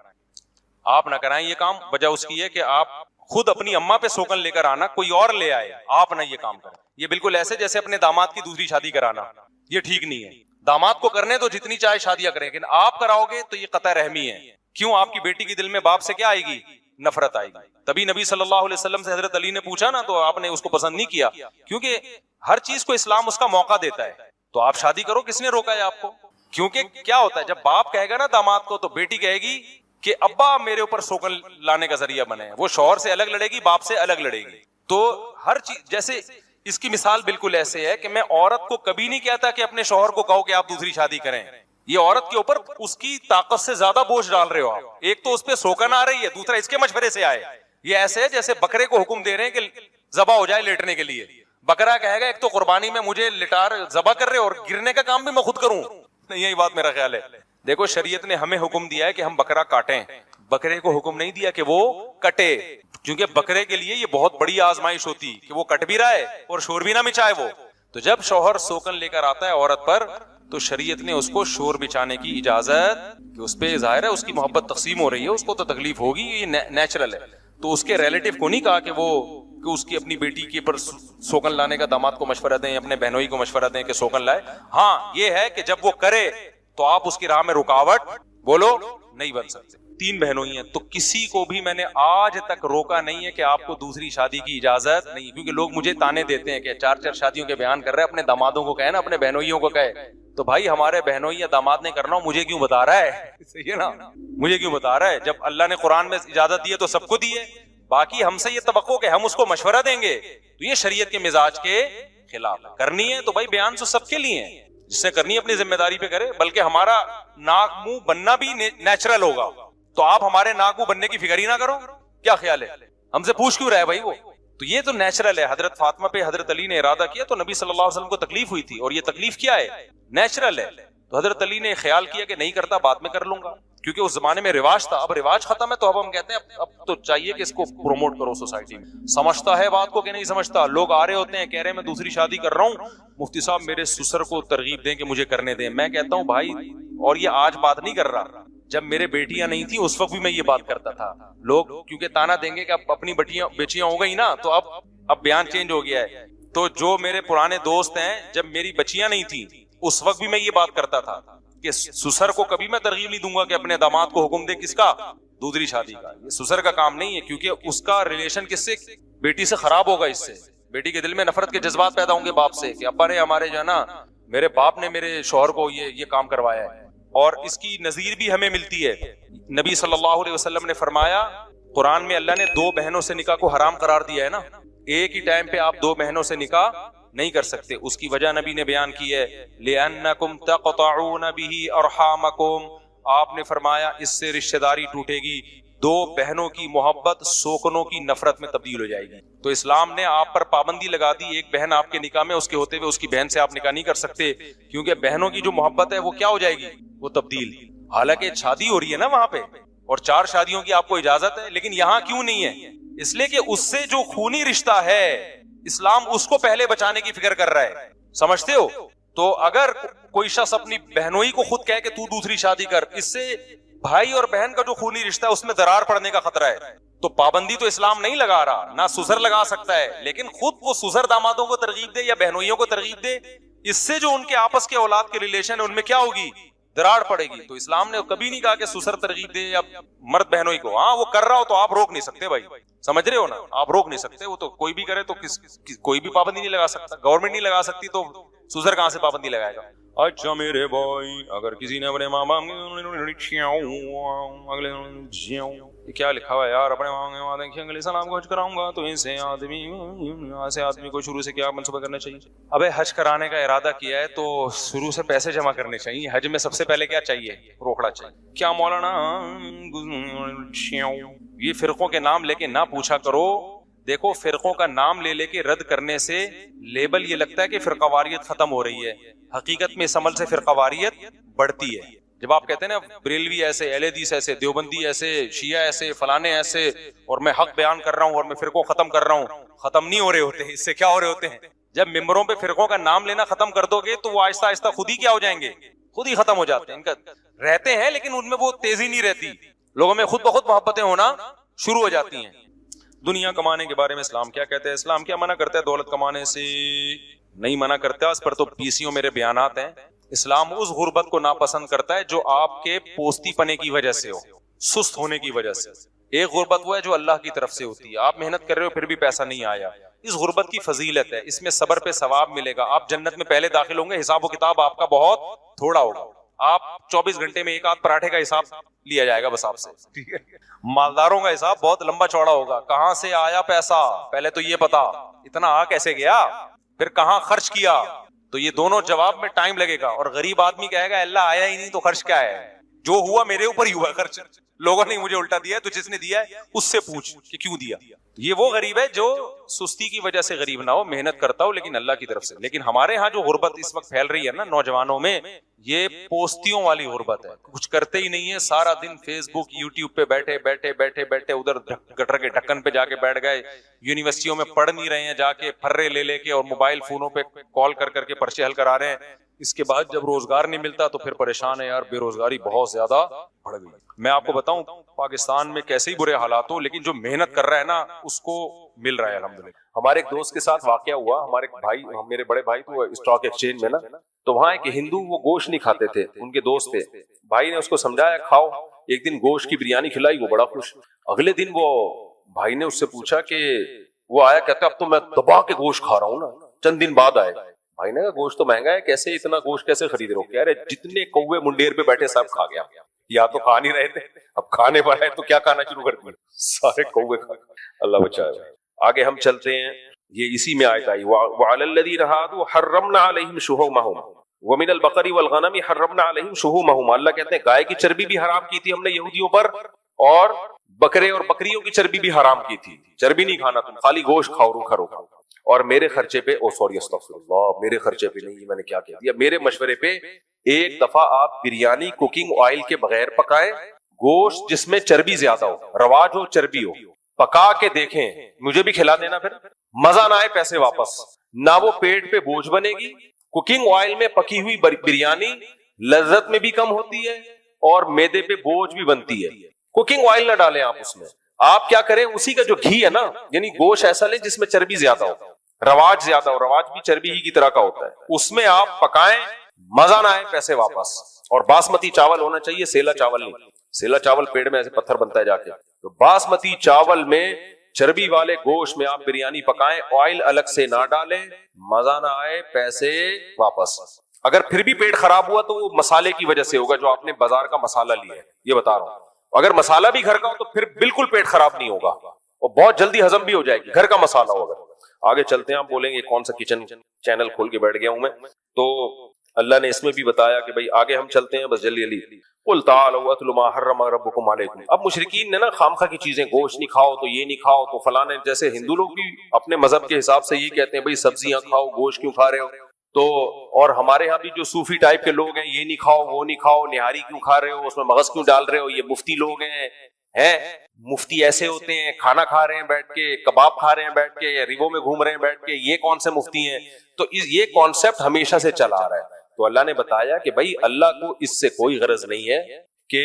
A: آپ نہ کرائیں یہ کام. وجہ اس کی ہے کہ آپ خود اپنی اماں پہ سوکن لے کر آنا, کوئی اور لے آئے, آپ نہ یہ کام کریں. یہ بالکل ایسے جیسے اپنے داماد کی دوسری شادی کرانا, یہ ٹھیک نہیں ہے. داماد کو کرنے تو جتنی چاہے شادیاں کریں, لیکن آپ کراؤ گے تو یہ قطع رحمی ہے. کیوں؟ آپ کی بیٹی کے دل میں باپ سے کیا آئے گی؟ نفرت آئے گی. تبھی نبی صلی اللہ علیہ وسلم سے حضرت علی نے پوچھا نا, تو آپ نے اس کو پسند نہیں کیا, کیونکہ ہر چیز کو اسلام اس کا موقع دیتا ہے. تو آپ شادی کرو, کس نے روکا ہے آپ کو؟ کیونکہ کیا ہوتا ہے جب باپ کہے گا نا داماد کو, تو بیٹی کہے گی کہ ابا میرے اوپر سوکن لانے کا ذریعہ بنے. وہ شوہر سے الگ لڑے گی, باپ سے الگ لڑے گی. تو ہر چیز, جیسے اس کی مثال بالکل ایسے ہے کہ میں عورت کو کبھی نہیں کہتا کہ اپنے شوہر کو کہو کہ آپ دوسری شادی کریں. یہ عورت کے اوپر اس کی طاقت سے زیادہ بوجھ ڈال رہے ہو آپ. ایک تو اس پہ سوکن آ رہی ہے, دوسرا اس کے مشورے سے آئے. یہ ایسے ہے جیسے بکرے کو حکم دے رہے ہیں کہ ذبح ہو جائے لیٹنے کے لیے. بکرا کہے گا ایک تو قربانی میں مجھے لٹار ذبح کر رہے اور گرنے کا کام بھی میں خود کروں. یہی بات میرا خیال ہے. دیکھو شریعت نے ہمیں حکم دیا ہے کہ ہم بکرا کاٹیں, بکرے کو حکم نہیں دیا کہ وہ کٹے, کیونکہ بکرے کے لیے یہ بہت بڑی آزمائش ہوتی کہ وہ کٹ بھی رہا ہے اور شور بھی نہ مچائے. وہ تو جب شوہر سوکن لے کر آتا ہے عورت پر, تو شریعت نے اس کو شور بچانے کی اجازت, کہ اس پہ ظاہر ہے اس کی محبت تقسیم ہو رہی ہے, اس کو تو تکلیف ہوگی, یہ نیچرل ہے. تو اس کے ریلیٹیو کو نہیں کہا کہ اس کی اپنی بیٹی کے پر سوکن لانے کا داماد کو مشورہ دیں, اپنے بہنوئی کو مشورہ دیں کہ سوکن لائے. ہاں یہ ہے کہ جب وہ کرے تو آپ اس کی راہ میں رکاوٹ بولو نہیں بن سکتے. 3 بہنوئی ہیں, تو کسی کو بھی میں نے آج تک روکا نہیں ہے کہ آپ کو دوسری شادی کی اجازت نہیں. کیونکہ لوگ مجھے تانے دیتے ہیں کہ 4 شادیوں کے بیان کر رہے ہیں, اپنے دامادوں کو کہے نا, اپنے بہنوئیوں کو کہے. تو بھائی ہمارے بہنوئی یا داماد نے کرنا ہو, مجھے کیوں بتا رہا ہے؟ صحیح ہے نا, مجھے کیوں بتا رہا ہے؟ جب اللہ نے قرآن میں اجازت دی ہے تو سب کو دی ہے. باقی ہم سے یہ توقع کہ ہم اس کو مشورہ دیں گے, تو یہ شریعت کے مزاج کے خلاف ہے. کرنی ہے تو بھائی بیان تو سب کے لیے ہے, جس سے کرنی ہے اپنی ذمہ داری پہ کرے. بلکہ ہمارا ناک منہ بننا بھی نیچرل ہوگا, تو آپ ہمارے ناک منہ بننے کی فکر ہی نہ کرو. کیا خیال ہے؟ ہم سے پوچھ کیوں رہا ہے بھائی وہ؟ تو یہ تو نیچرل ہے. حضرت فاطمہ پہ حضرت علی نے ارادہ کیا تو نبی صلی اللہ علیہ وسلم کو تکلیف ہوئی تھی, اور یہ تکلیف کیا ہے؟ نیچرل ہے. تو حضرت علی نے خیال کیا کہ نہیں کرتا, بعد میں کر لوں گا, کیونکہ اس زمانے میں رواج تھا. اب رواج ختم ہے تو اب ہم کہتے ہیں اب تو چاہیے کہ اس کو پروموٹ کرو سوسائٹی میں. سمجھتا ہے بات کو کہ نہیں سمجھتا. لوگ آ رہے ہوتے ہیں کہہ رہے ہیں میں دوسری شادی کر رہا ہوں, مفتی صاحب میرے سسر کو ترغیب دیں کہ مجھے کرنے دیں. میں کہتا ہوں بھائی, اور یہ آج بات نہیں کر رہا, جب میرے بیٹیاں نہیں تھیں اس وقت بھی میں یہ بات کرتا تھا. لوگ کیونکہ تانا دیں گے کہ اب اپنی بیٹیاں ہو گئی نا, تو اب بیان چینج ہو گیا ہے. تو جو میرے پرانے دوست ہیں, جب میری بچیاں نہیں تھیں اس وقت بھی میں یہ بات کرتا تھا کہ سسر کو کبھی میں ترغیب نہیں دوں گا کہ اپنے داماد کو حکم دے کس کا؟ دوسری شادی کا. یہ سسر کا کام نہیں ہے, کیونکہ اس کا ریلیشن کس سے؟ بیٹی سے خراب ہوگا. اس سے بیٹی کے دل میں نفرت کے جذبات پیدا ہوں گے باپ سے, کہ ابا نے ہمارے جو ہے نا, میرے باپ نے میرے شوہر کو یہ کام کروایا ہے. اور اس کی نظیر بھی ہمیں ملتی ہے. نبی صلی اللہ علیہ وسلم نے فرمایا, قرآن میں اللہ نے 2 بہنوں سے نکاح کو حرام قرار دیا ہے نا, ایک ہی ٹائم پہ آپ 2 بہنوں سے نکاح نہیں کر سکتے. اس کی وجہ نبی نے بیان کی ہے, لِأَنَّكُمْ تَقْطَعُونَ بِهِ أَرْحَامَكُمْ, آپ نے فرمایا اس سے رشتہ داری ٹوٹے گی. 2 بہنوں کی محبت سوکنوں کی نفرت میں تبدیل ہو جائے گی. تو اسلام نے آپ پر پابندی لگا دی, ایک بہن آپ کے نکاح میں, اس کے ہوتے ہوئے اس کی بہن سے آپ نکاح نہیں کر سکتے, کیونکہ بہنوں کی جو محبت ہے وہ کیا ہو جائے گی؟ وہ تبدیل. حالانکہ شادی ہو رہی ہے نا وہاں پہ, اور 4 شادیوں کی آپ کو اجازت ہے, لیکن یہاں کیوں نہیں ہے؟ اس لیے کہ اس سے جو خونی رشتہ ہے, اسلام اس کو پہلے بچانے کی فکر کر رہا ہے. سمجھتے ہو؟ تو اگر کوئی شخص اپنی بہنوئی کو خود کہے کہ تو دوسری شادی کر, اس سے بھائی اور بہن کا جو خونی رشتہ ہے اس میں درار پڑنے کا خطرہ ہے. تو پابندی تو اسلام نہیں لگا رہا, نہ سسر لگا سکتا ہے, لیکن خود وہ سسر دامادوں کو ترغیب دے یا بہنوئیوں کو ترغیب دے, اس سے جو ان کے آپس کے اولاد کے ریلیشن ہے ان میں کیا ہوگی؟ دراڑ پڑے گی. تو اسلام نے کبھی نہیں کہا کہ سسر ترغیب دے یا مرد بہنوں ہی کو. ہاں وہ کر رہا ہو تو آپ روک نہیں سکتے بھائی, سمجھ رہے ہو نا, آپ روک نہیں سکتے. وہ تو کوئی بھی کرے تو کوئی بھی پابندی نہیں لگا سکتا, گورنمنٹ نہیں لگا سکتی تو سسر کہاں سے پابندی لگائے گا. اچھا میرے بھائی, اگر کسی نے اپنے ماں باپ کیا لکھا ہوا ہے یار, اپنے انگلش سلام کو حج کراؤں گا تو ایسے آدمی کو شروع سے کیا منصوبہ کرنا چاہیے؟ ابے حج کرانے کا ارادہ کیا ہے تو شروع سے پیسے جمع کرنے چاہیے. حج میں سب سے پہلے کیا چاہیے؟ روکڑا چاہیے. کیا مولانا یہ فرقوں کے نام لے کے نہ پوچھا کرو. دیکھو فرقوں کا نام لے لے کے رد کرنے سے لیبل یہ لگتا ہے کہ فرقہ واریت ختم ہو رہی ہے. حقیقت میں اس عمل سے فرقہ واریت بڑھتی ہے. جب آپ کہتے ہیں نا بریلوی ایسے, اہل حدیث ایسے, دیوبندی ایسے, شیعہ ایسے, فلانے ایسے, اور میں حق بیان کر رہا ہوں اور میں فرقوں ختم کر رہا ہوں, ختم نہیں ہو رہے ہوتے. اس سے کیا ہو رہے ہوتے ہیں؟ جب ممبروں پہ فرقوں کا نام لینا ختم کر دو گے تو وہ آہستہ آہستہ خود ہی کیا ہو جائیں گے, خود ہی ختم ہو جاتے ہیں. ان کا رہتے ہیں لیکن ان میں وہ تیزی نہیں رہتی, لوگوں میں خود بخود محبتیں ہونا شروع ہو جاتی ہیں. دنیا کمانے کے بارے میں اسلام کیا کہتے ہیں؟ اسلام کیا منع کرتا ہے دولت کمانے سے؟ نہیں منع کرتا. اس پر تو پیسیوں میرے بیانات ہیں. اسلام اس غربت کو ناپسند کرتا ہے جو آپ کے پوستی پنے کی وجہ سے ہو, سست ہونے کی وجہ سے. ایک غربت وہ ہے جو اللہ کی طرف سے ہوتی ہے, آپ محنت کر رہے ہو پھر بھی پیسہ نہیں آیا. اس غربت کی فضیلت ہے, اس میں صبر پہ ثواب ملے گا. آپ جنت میں پہلے داخل ہوں گے, حساب و کتاب آپ کا بہت تھوڑا ہوگا. آپ 24 گھنٹے میں ایک آدھ پراٹھے کا حساب لیا جائے گا بس آپ سے. ٹھیک ہے, مالداروں کا حساب بہت لمبا چوڑا ہوگا. کہاں سے آیا پیسہ پہلے تو یہ پتا, اتنا آ کیسے گیا, پھر کہاں خرچ کیا. تو یہ دونوں جواب میں ٹائم لگے گا. اور غریب آدمی کہے گا اللہ آیا ہی نہیں تو خرچ کیا ہے, جو ہوا میرے اوپر ہی ہوا خرچ, لوگوں نے مجھے الٹا دیا ہے, تو جس نے دیا ہے اس سے پوچھ کہ کیوں دیا. یہ وہ غریب ہے جو سستی کی وجہ سے غریب نہ ہو, محنت کرتا ہو لیکن اللہ کی طرف سے. لیکن ہمارے ہاں جو غربت اس وقت پھیل رہی ہے نا نوجوانوں میں, یہ پوستیوں والی غربت ہے. کچھ کرتے ہی نہیں ہے, سارا دن فیس بک یوٹیوب پہ بیٹھے بیٹھے بیٹھے بیٹھے ادھر گٹر کے ڈھکن پہ جا کے بیٹھ گئے, یونیورسٹیوں میں پڑھ نہیں رہے ہیں جا کے پھرے لے لے کے, اور موبائل فونوں پہ کال کر کر کے پرچے حل کرا رہے ہیں. اس کے بعد جب روزگار نہیں ملتا تو پھر پریشان ہے یار, بے روزگاری بہت زیادہ بڑھ گئی. میں آپ کو بتاؤں پاکستان میں کیسے ہی برے حالات ہوں, لیکن جو محنت کر رہا ہے نا اس کو مل رہا ہے الحمدللہ. ہمارے ایک دوست کے ساتھ واقعہ ہوا, ہمارے بھائی, میرے بڑے بھائی تو اسٹاک ایکسچینج میں نا, تو وہاں ایک ہندو وہ گوشت نہیں کھاتے تھے, ان کے دوست تھے. بھائی نے اس کو سمجھایا کھاؤ, ایک دن گوشت کی بریانی کھلائی, وہ بڑا خوش. اگلے دن وہ بھائی نے اس سے پوچھا کہ وہ آیا, کہتا اب تو میں دبا کے گوشت کھا رہا ہوں نا. چند دن بعد آئے. بھائی نے کہا گوشت تو مہنگا ہے, کیسے اتنا گوشت کیسے خرید رہے ہو؟ کہہ رہے جتنے کوے منڈیر پہ بیٹھے سب کھا گیا. یا تو کھا نہیں رہے تھے, اب کھانے پر ہے تو کیا کھانا شروع کر دیا, سارے کوے کھا. اللہ بچائے. آگے ہم چلتے ہیں, یہ اسی میں آیت آئی وعلی الذین ہادوا حرمنا علیہم شحومہم ومن البقر والغنم حرمنا علیہم شحومہم. اللہ کہتے ہیں گائے کی چربی بھی حرام کی تھی ہم نے یہودیوں پر, اور بکرے اور بکریوں کی چربی بھی حرام کی تھی. چربی نہیں کھانا تم, خالی گوشت کھاؤ, روکھا روکھا. اور میرے خرچے پہ, سوری استغفر اللہ, میرے خرچے پہ نہیں, میں نے کیا کہہ دیا, میرے مشورے پہ ایک دفعہ آپ بریانی کوکنگ آئل کے بغیر پکائیں, گوشت جس میں چربی زیادہ ہو, رواج ہو, چربی ہو, پکا کے دیکھیں, مجھے بھی کھلا دینا, پھر مزہ نہ آئے پیسے واپس. نہ وہ پیٹ پہ بوجھ بنے گی. کوکنگ آئل میں پکی ہوئی بریانی لذت میں بھی کم ہوتی ہے اور میدے پہ بوجھ بھی بنتی ہے. کوکنگ آئل نہ ڈالیں آپ اس میں, آپ کیا کریں, اسی کا جو گھی ہے نا, یعنی گوشت ایسا لیں جس میں چربی زیادہ ہو, رواج زیادہ ہو, رواج بھی چربی ہی کی طرح کا ہوتا ہے, اس میں آپ پکائیں, مزہ نہ آئے پیسے واپس. اور باسمتی چاول ہونا چاہیے, سیلا چاول نہیں. سیلا چاول پیڑ میں ایسے پتھر بنتا ہے جا کے. تو باسمتی چاول میں چربی والے گوشت میں آپ بریانی پکائیں, آئل الگ سے نہ ڈالیں, مزہ نہ آئے پیسے واپس. اگر پھر بھی پیٹ خراب ہوا تو وہ مسالے کی وجہ سے ہوگا, جو آپ نے بازار کا مسالہ لیا ہے, یہ بتا رہا ہوں. اگر مسالہ بھی گھر کا ہو تو پھر بالکل پیٹ خراب نہیں ہوگا, اور بہت جلدی ہضم بھی ہو جائے گی, گھر کا مسالہ ہوگا. آگے چلتے ہیں, آپ بولیں گے کون سا کچن چینل کھول کے بیٹھ گیا ہوں میں, تو اللہ نے اس میں بھی بتایا کہ بھائی آگے ہم چلتے ہیں بس جلدی جلدی. قل تعالوا اتل ما حرم ربکم علیکم. اب مشرکین نے نا خامخواہ کی چیزیں, گوشت نہیں کھاؤ تو یہ نہیں کھاؤ تو فلانے, جیسے ہندو لوگ بھی اپنے مذہب کے حساب سے یہ کہتے ہیں بھائی سبزیاں کھاؤ, گوشت کیوں کھا رہے ہو. تو اور ہمارے ہاں بھی جو صوفی ٹائپ کے لوگ ہیں, یہ نہیں کھاؤ وہ نہیں کھاؤ, نہاری کیوں کھا رہے ہو, اس میں مغز کیوں ڈال رہے ہو, یہ مفتی لوگ ہیں. مفتی ایسے ہوتے ہیں, کھانا کھا رہے ہیں بیٹھ کے, کباب کھا رہے ہیں بیٹھ کے, ریبوں میں گھوم رہے ہیں بیٹھ کے, یہ کون سے مفتی ہیں. تو یہ کانسیپٹ ہمیشہ سے چلا آ رہا ہے. تو اللہ نے بتایا کہ بھائی اللہ کو اس سے کوئی غرض نہیں ہے کہ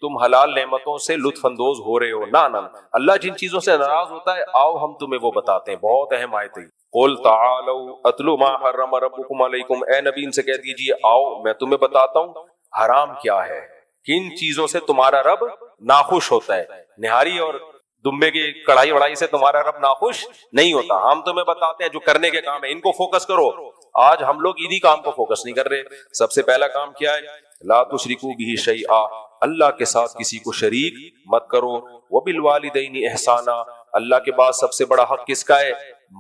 A: تم حلال نعمتوں سے لطف اندوز ہو رہے ہو, نہ. اللہ جن چیزوں سے ناراض ہوتا ہے, آؤ ہم تمہیں وہ بتاتے ہیں. بہت اہم آیت ہے. قل تعالوا اتل ما حرم ربکم علیکم, اے نبی ان سے کہہ دیجیے آؤ میں تمہیں بتاتا ہوں
B: حرام کیا ہے، کن چیزوں سے تمہارا رب ناخوش ہوتا ہے. نہاری اور دمبے کی کڑھائی وڑائی سے تمہارا رب ناخوش نہیں ہوتا. ہم تمہیں بتاتے ہیں جو کرنے کے کام ہے ان کو فوکس کرو. آج ہم لوگ انہی کام کو فوکس نہیں کر رہے. سب سے پہلا کام کیا ہے؟ لا تشرکوا بہ شیئا، اللہ کے ساتھ کسی کو شریک مت کرو. وبالوالدین احسانا، اللہ کے بعد سب سے بڑا حق کس کا ہے؟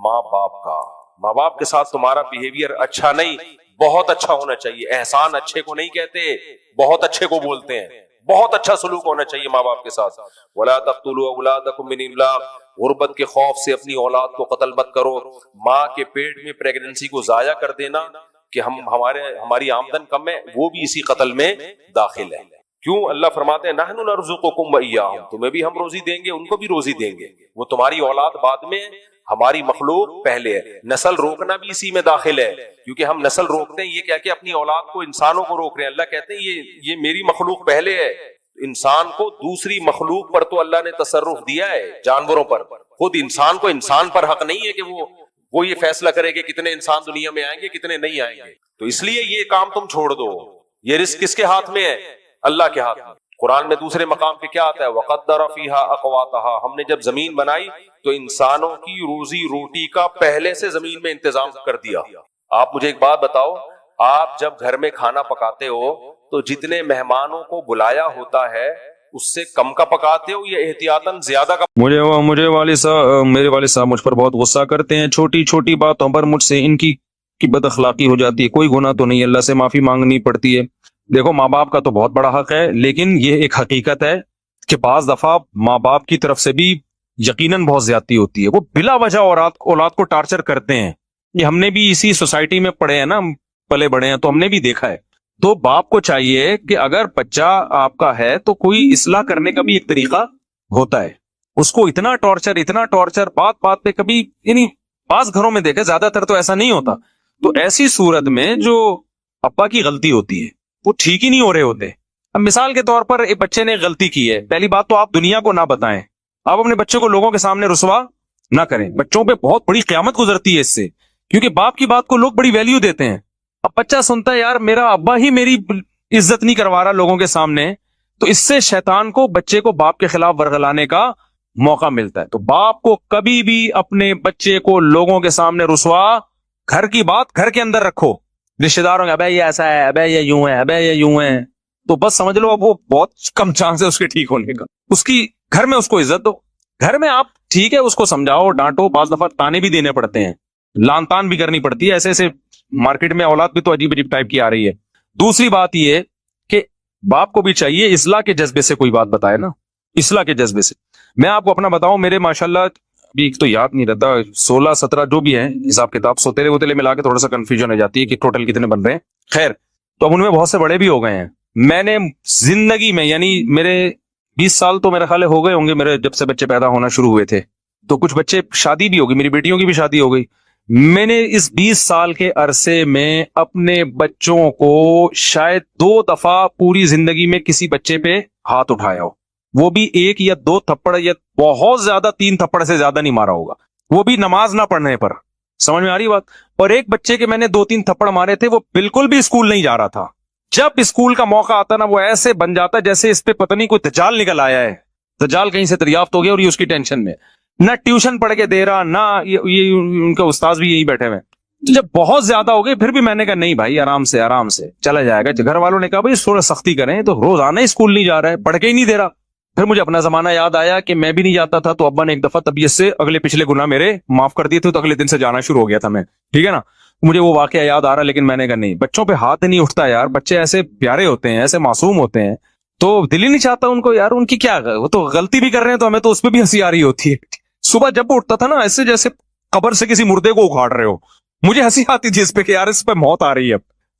B: ماں باپ کا. ماں باپ کے ساتھ تمہارا بیہیویئر اچھا نہیں، بہت اچھا ہونا چاہیے. احسان اچھے کو نہیں کہتے، بہت اچھے کو بولتے ہیں. بہت اچھا سلوک ہونا چاہیے ماں باپ کے ساتھ. ولا تقتلوا اولادکم من املاق، غربت کے خوف سے اپنی اولاد کو قتل مت کرو. ماں کے پیٹ میں پریگننسی کو ضائع کر دینا کہ ہماری آمدن کم ہے، وہ بھی اسی قتل میں داخل ہے. کیوں؟ اللہ فرماتے ہیں نحن نرزقکم وإیاہم، تمہیں بھی ہم روزی دیں گے، ان کو بھی روزی دیں گے. وہ تمہاری اولاد بعد میں، ہماری مخلوق پہلے ہے. نسل روکنا بھی اسی میں داخل ہے، کیونکہ ہم نسل روکتے ہیں یہ کہہ کے اپنی اولاد کو، انسانوں کو روک رہے ہیں. اللہ کہتے ہیں یہ میری مخلوق پہلے ہے. انسان کو دوسری مخلوق پر تو اللہ نے تصرف دیا ہے، جانوروں پر. خود انسان کو انسان پر حق نہیں ہے کہ وہ یہ فیصلہ کرے کہ کتنے انسان دنیا میں آئیں گے کتنے نہیں آئیں گے. تو اس لیے یہ کام تم چھوڑ دو. یہ رزق کس کے ہاتھ میں ہے؟ اللہ کے ہاتھ میں. قرآن میں دوسرے مقام پہ کیا آتا ہے؟ وقدر فیہا اقواتہا، ہم نے جب زمین بنائی تو انسانوں کی روزی روٹی کا پہلے سے زمین میں انتظام کر دیا. آپ مجھے ایک بات بتاؤ، آپ جب گھر میں کھانا پکاتے ہو تو جتنے مہمانوں کو بلایا ہوتا ہے اس سے کم کا پکاتے ہو یا احتیاطاً زیادہ کا؟
A: میرے والد صاحب مجھ پر بہت غصہ کرتے ہیں. چھوٹی چھوٹی باتوں پر مجھ سے ان کی بد اخلاقی ہو جاتی ہے. کوئی گناہ تو نہیں، اللہ سے معافی مانگنی پڑتی ہے. دیکھو ماں باپ کا تو بہت بڑا حق ہے، لیکن یہ ایک حقیقت ہے کہ بعض دفعہ ماں باپ کی طرف سے بھی یقیناً بہت زیادتی ہوتی ہے. وہ بلا وجہ اولاد کو ٹارچر کرتے ہیں. یہ ہم نے بھی اسی سوسائٹی میں پڑھے ہیں نا، پلے بڑے ہیں، تو ہم نے بھی دیکھا ہے. تو باپ کو چاہیے کہ اگر بچہ آپ کا ہے تو کوئی اصلاح کرنے کا بھی ایک طریقہ ہوتا ہے. اس کو اتنا ٹارچر بات پہ کبھی، یعنی بعض گھروں میں دیکھے، زیادہ تر تو ایسا نہیں ہوتا. تو ایسی صورت میں جو ابا کی غلطی ہوتی ہے وہ ٹھیک ہی نہیں ہو رہے ہوتے. اب مثال کے طور پر ایک بچے نے غلطی کی ہے، پہلی بات تو آپ دنیا کو نہ بتائیں، آپ اپنے بچے کو لوگوں کے سامنے رسوا نہ کریں. بچوں پہ بہت بڑی قیامت گزرتی ہے اس سے، کیونکہ باپ کی بات کو لوگ بڑی ویلیو دیتے ہیں. اب بچہ سنتا ہے یار میرا ابا ہی میری عزت نہیں کروا رہا لوگوں کے سامنے، تو اس سے شیطان کو بچے کو باپ کے خلاف ورغلانے کا موقع ملتا ہے. تو باپ کو کبھی بھی اپنے بچے کو لوگوں کے سامنے رسوا، گھر کی بات گھر کے اندر رکھو. رشتے داروں کے ابے یہ ایسا ہے، ابے یہ یوں ہے، ابے یہ یوں ہے، تو بس سمجھ لو اب وہ بہت کم چانس ہے اس کے ٹھیک ہونے کا. اس کی گھر میں اس کو عزت دو. گھر میں آپ ٹھیک ہے اس کو سمجھاؤ، ڈانٹو، بعض دفعہ تانے بھی دینے پڑتے ہیں، لان تان بھی کرنی پڑتی ہے. ایسے مارکیٹ میں اولاد بھی تو عجیب ٹائپ کی آ رہی ہے. دوسری بات یہ کہ باپ کو بھی چاہیے اصلاح کے جذبے سے کوئی بات بتائے نا، اصلاح کے جذبے سے. میں آپ کو اپنا بتاؤں، میرے ماشاءاللہ ابھی تو یاد نہیں رہتا، 16-17 جو بھی ہیں حساب کتاب، سوتےلے وتیلے ملا کے تھوڑا سا کنفیوژن ہو جاتی ہے کہ ٹوٹل کتنے بن رہے ہیں. خیر، تو اب ان میں بہت سے بڑے بھی ہو گئے ہیں. میں نے زندگی میں، یعنی میرے 20 سال تو میرے خیال ہو گئے ہوں گے میرے جب سے بچے پیدا ہونا شروع ہوئے تھے. تو کچھ بچے شادی بھی ہو گئی، میری بیٹیوں کی بھی شادی ہو گئی. میں نے اس 20 سال کے عرصے میں اپنے بچوں کو شاید 2 دفعہ پوری زندگی میں کسی بچے پہ ہاتھ اٹھایا ہو، وہ بھی 1 یا 2 تھپڑ، یا بہت زیادہ 3 تھپڑ سے زیادہ نہیں مارا ہوگا، وہ بھی نماز نہ پڑھنے پر. سمجھ میں آ رہی بات؟ اور ایک بچے کے میں نے 2-3 تھپڑ مارے تھے، وہ بالکل بھی اسکول نہیں جا رہا تھا. جب اسکول کا موقع آتا نا وہ ایسے بن جاتا جیسے اس پہ پتہ نہیں کوئی دجال نکل آیا ہے، دجال کہیں سے دریافت ہو گیا اور یہ اس کی ٹینشن میں، نہ ٹیوشن پڑھ کے دے رہا، نہ یہ ان کے استاذ بھی یہی بیٹھے ہوئے. جب بہت زیادہ ہو گئے پھر بھی میں نے کہا نہیں بھائی، آرام سے چلا جائے گا. گھر والوں نے کہا بھائی تھوڑا سختی کریں، تو روزانہ اسکول نہیں جا رہا ہے، پڑھ کے ہی نہیں دے رہا. پھر مجھے اپنا زمانہ یاد آیا کہ میں بھی نہیں جاتا تھا، تو ابا نے ایک دفعہ طبیعت سے اگلے پچھلے گناہ میرے معاف کر دیے تھے، تو اگلے دن سے جانا شروع ہو گیا تھا میں. ٹھیک ہے نا، مجھے وہ واقعہ یاد آ رہا، لیکن میں نے کہا نہیں، بچوں پہ ہاتھ نہیں اٹھتا یار. بچے ایسے پیارے ہوتے ہیں، ایسے معصوم ہوتے ہیں، تو دل ہی نہیں چاہتا ان کو یار، ان کی کیا، وہ تو غلطی بھی کر رہے ہیں تو ہمیں تو اس پہ بھی ہنسی آ رہی ہوتی ہے. صبح جب وہ اٹھتا تھا نا، ایسے جیسے قبر سے کسی مردے کو اکھاڑ رہے ہو، مجھے ہنسی آتی تھی اس پہ کہ یار اس پہ موت آ رہی ہے.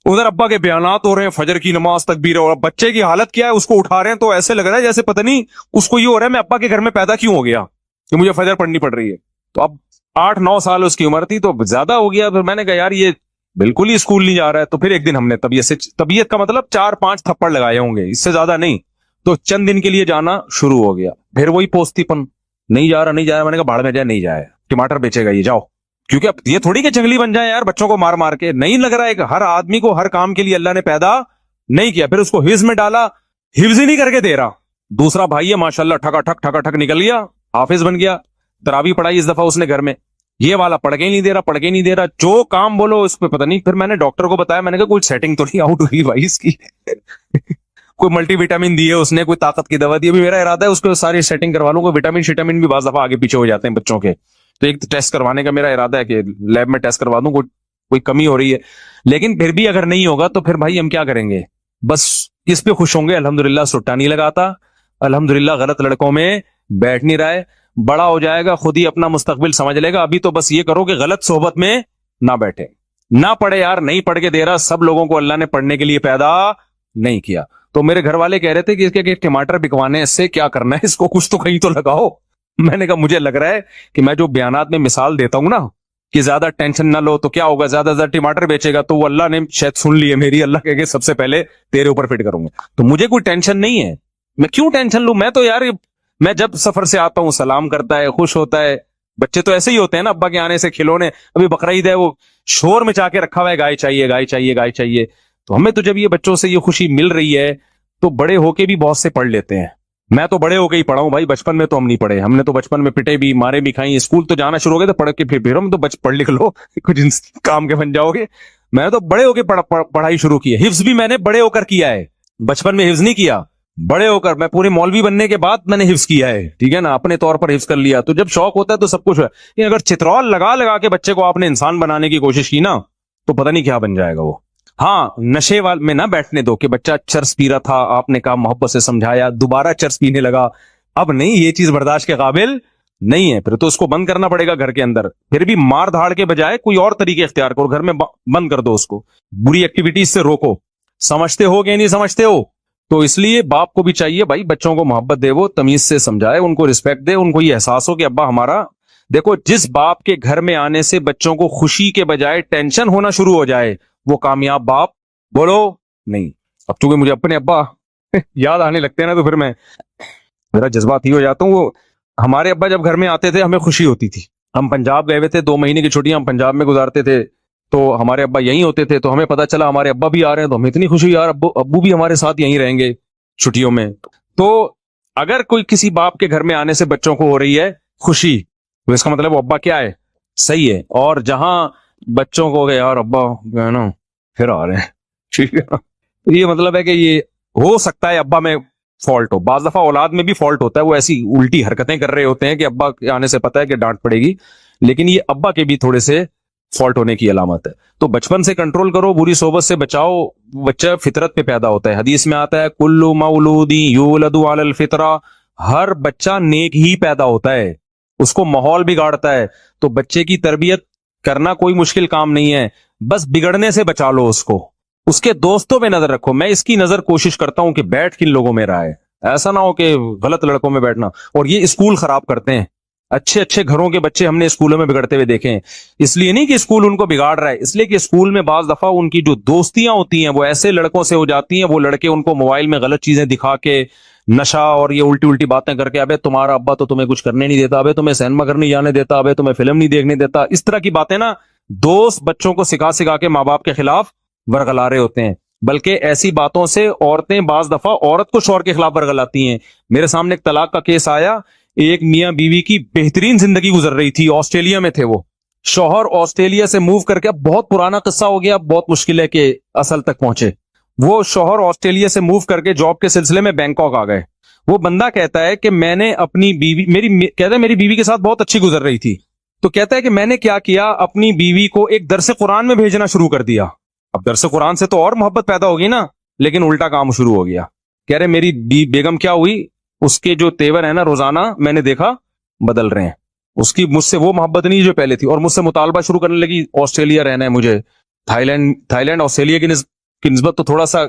A: ادھر ابا کے بیانات ہو رہے ہیں، فجر کی نماز تکبیر، اور بچے کی حالت کیا ہے، اس کو اٹھا رہے ہیں تو ایسے لگ رہا ہے جیسے پتہ نہیں اس کو یہ ہو رہا ہے میں ابا کے گھر میں پیدا کیوں ہو گیا کہ مجھے فجر پڑھنی پڑ رہی ہے. تو اب 8-9 سال اس کی عمر تھی، تو زیادہ ہو گیا. پھر میں نے کہا یار یہ بالکل ہی اسکول نہیں جا رہا ہے. تو پھر ایک دن ہم نے طبیعت کا مطلب 4-5 تھپڑ لگائے ہوں گے، اس سے زیادہ نہیں. تو چند دن کے لیے جانا شروع ہو گیا. پھر وہی پوستی پن، نہیں جا رہا. میں نے کہا بھاڑ میں جائے، نہیں جائے، ٹماٹر بیچے گا یہ، جاؤ. کیونکہ اب یہ تھوڑی کہ جنگلی بن جائے یار بچوں کو مار مار کے. نہیں لگ رہا ہے کہ ہر آدمی کو ہر کام کے لیے اللہ نے پیدا نہیں کیا. پھر اس کو حفظ میں ڈالا, حفظ ہی نہیں کر کے دے رہا. دوسرا بھائی ہے ماشاءاللہ ٹھکا ٹھک نکل گیا, حافظ بن گیا, تراویح پڑھائی اس دفعہ اس نے گھر میں. یہ والا پڑھ کے ہی نہیں دے رہا, جو کام بولو اس پہ پتہ نہیں. پھر میں نے ڈاکٹر کو بتایا, میں نے کہا کوئی سیٹنگ تو نہیں آؤٹ ہوئی بھائی اس کی کوئی ملٹی وٹامن دی ہے اس نے, کوئی طاقت کی دوا دی. ابھی میرا ارادہ ہے اس کو ساری سیٹنگ کروا لوں. کوئی وٹامن شٹامن بھی بعض دفعہ آگے پیچھے ہو جاتے ہیں بچوں کے, تو ایک ٹیسٹ کروانے کا میرا ارادہ ہے کہ لیب میں ٹیسٹ کروا دوں, کوئی کمی ہو رہی ہے. لیکن پھر بھی اگر نہیں ہوگا تو پھر بھائی ہم کیا کریں گے؟ بس اس پہ خوش ہوں گے الحمدللہ. سٹا نہیں لگاتا الحمدللہ, غلط لڑکوں میں بیٹھ نہیں رہا ہے. بڑا ہو جائے گا خود ہی اپنا مستقبل سمجھ لے گا. ابھی تو بس یہ کرو کہ غلط صحبت میں نہ بیٹھے, نہ پڑھے. یار نہیں پڑھ کے دے رہا, سب لوگوں کو اللہ نے پڑھنے کے لیے پیدا نہیں کیا. تو میرے گھر والے کہہ رہے تھے کہ اس کے ٹماٹر بکوانے اس سے کیا کرنا ہے, اس کو کچھ تو کہیں تو لگاؤ. میں نے کہا مجھے لگ رہا ہے کہ میں جو بیانات میں مثال دیتا ہوں نا کہ زیادہ ٹینشن نہ لو, تو کیا ہوگا, زیادہ ٹماٹر بیچے گا تو وہ اللہ نے شاید سن لی ہے میری. اللہ کہے کہ سب سے پہلے تیرے اوپر فٹ کروں گا. تو مجھے کوئی ٹینشن نہیں ہے, میں کیوں ٹینشن لوں؟ میں تو یار میں جب سفر سے آتا ہوں سلام کرتا ہے, خوش ہوتا ہے. بچے تو ایسے ہی ہوتے ہیں نا, ابا کے آنے سے کھلونے. ابھی بقرعید ہے, وہ شور مچا کے رکھا ہوا ہے, گائے چاہیے گائے چاہیے گائے چاہیے. تو ہمیں تو جب یہ بچوں سے یہ خوشی مل رہی ہے تو بڑے ہو کے بھی بہت سے پڑھ لیتے ہیں. میں تو بڑے ہو کے ہی پڑھا ہوں بھائی, بچپن میں تو ہم نہیں پڑھے. ہم نے تو بچپن میں پٹے بھی, مارے بھی کھائی. اسکول تو جانا شروع ہو گئے تو پڑھ کے پھر ہم تو پڑھ لکھ لو کچھ کام کے بن جاؤ گے. میں نے تو بڑے ہو کے پڑھائی شروع کی ہے. حفظ بھی میں نے بڑے ہو کر کیا ہے, بچپن میں حفظ نہیں کیا. بڑے ہو کر میں پورے مولوی بننے کے بعد میں نے حفظ کیا ہے, ٹھیک ہے نا, اپنے طور پر حفظ کر لیا. تو جب شوق ہوتا ہے تو سب کچھ ہے. لیکن اگر چترول لگا کے بچے کو آپ نے انسان بنانے کی کوشش کی نا تو پتہ نہیں کیا بن جائے گا وہ. ہاں نشے میں نہ بیٹھنے دو کہ بچہ چرس پی رہا تھا, آپ نے کہا محبت سے سمجھایا, دوبارہ چرس پینے لگا. اب نہیں, یہ چیز برداشت کے قابل نہیں ہے. پھر تو اس کو بند کرنا پڑے گا گھر کے اندر. پھر بھی مار دھاڑ کے بجائے کوئی اور طریقے اختیار کرو, گھر میں بند کر دو اس کو, بری ایکٹیویٹیز سے روکو. سمجھتے ہو کہ نہیں سمجھتے ہو؟ تو اس لیے باپ کو بھی چاہیے بھائی بچوں کو محبت دے, وہ تمیز سے سمجھائے, ان کو رسپیکٹ دے, ان کو یہ احساس ہو کہ ابا ہمارا. دیکھو جس باپ کے گھر میں آنے سے بچوں کو خوشی کے بجائے ٹینشن ہونا شروع ہو جائے وہ کامیاب باپ بولو نہیں. اب چونکہ مجھے اپنے ابا یاد آنے لگتے ہیں نا تو پھر میں میرا جذبات ہی ہو جاتا ہوں. وہ ہمارے ابا جب گھر میں آتے تھے ہمیں خوشی ہوتی تھی. ہم پنجاب گئے ہوئے تھے, 2 مہینے کی چھٹیاں ہم پنجاب میں گزارتے تھے, تو ہمارے ابا یہیں ہوتے تھے. تو ہمیں پتا چلا ہمارے ابا بھی آ رہے ہیں تو ہمیں اتنی خوشی, یار ابو بھی ہمارے ساتھ یہیں رہیں گے چھٹیوں میں. تو اگر کوئی کسی باپ کے گھر میں آنے سے بچوں کو ہو رہی ہے خوشی تو اس کا مطلب وہ ابا کیا ہے, صحیح ہے. اور جہاں بچوں کو کہ یار ابا جو ہے نا پھر آ رہے ہیں, ٹھیک ہے, تو یہ مطلب ہے کہ یہ ہو سکتا ہے ابا میں فالٹ ہو. بعض دفعہ اولاد میں بھی فالٹ ہوتا ہے, وہ ایسی الٹی حرکتیں کر رہے ہوتے ہیں کہ ابا کے آنے سے پتہ ہے کہ ڈانٹ پڑے گی, لیکن یہ ابا کے بھی تھوڑے سے فالٹ ہونے کی علامت ہے. تو بچپن سے کنٹرول کرو, بری صحبت سے بچاؤ. بچہ فطرت پہ پیدا ہوتا ہے, حدیث میں آتا ہے کل مولود یولد علی الفطرہ, ہر بچہ نیک ہی پیدا ہوتا ہے, اس کو ماحول بگاڑتا ہے. تو بچے کی تربیت کرنا کوئی مشکل کام نہیں ہے, بس بگڑنے سے بچا لو اس کو. اس کے دوستوں پہ نظر رکھو. میں اس کی نظر کوشش کرتا ہوں کہ بیٹھ کن لوگوں میں رہا ہے, ایسا نہ ہو کہ غلط لڑکوں میں بیٹھنا. اور یہ اسکول خراب کرتے ہیں, اچھے اچھے گھروں کے بچے ہم نے اسکولوں میں بگڑتے ہوئے دیکھے ہیں. اس لیے نہیں کہ اسکول ان کو بگاڑ رہا ہے, اس لیے کہ اسکول میں بعض دفعہ ان کی جو دوستیاں ہوتی ہیں وہ ایسے لڑکوں سے ہو جاتی ہیں, وہ لڑکے ان کو موبائل میں غلط چیزیں دکھا کے, نشہ اور یہ الٹی باتیں کر کے, ابے تمہارا ابا تو تمہیں کچھ کرنے نہیں دیتا, ابے تمہیں سینما کرنے جانے دیتا, ابے تمہیں فلم نہیں دیکھنے دیتا. اس طرح کی باتیں نا دوست بچوں کو سکھا کے ماں باپ کے خلاف ورغلا رہے ہوتے ہیں. بلکہ ایسی باتوں سے عورتیں بعض دفعہ عورت کو شوہر کے خلاف ورغلاتی ہیں. میرے سامنے ایک طلاق کا کیس آیا, ایک میاں بیوی کی بہترین زندگی گزر رہی تھی, آسٹریلیا میں تھے وہ. شوہر آسٹریلیا سے موو کر کے, اب بہت پرانا قصہ ہو گیا, بہت مشکل ہے کہ اصل تک پہنچے. وہ شوہر آسٹریلیا سے موو کر کے جاب کے سلسلے میں بینکاک آ گئے. وہ بندہ کہتا ہے کہ میں نے اپنی بیوی, میری بیوی کے ساتھ بہت اچھی گزر رہی تھی, تو کہتا ہے کہ میں نے کیا کیا, اپنی بیوی کو ایک درس قرآن میں بھیجنا شروع کر دیا. اب درس قرآن سے تو اور محبت پیدا ہوگی نا, لیکن الٹا کام شروع ہو گیا. کہہ رہے میری بیگم کیا ہوئی, اس کے جو تیور ہیں نا روزانہ میں نے دیکھا بدل رہے ہیں. اس کی مجھ سے وہ محبت نہیں جو پہلے تھی, اور مجھ سے مطالبہ شروع کرنے لگی آسٹریلیا رہنا ہے مجھے. تھائی لینڈ آسٹریلیا کی نسبت تو تھوڑا سا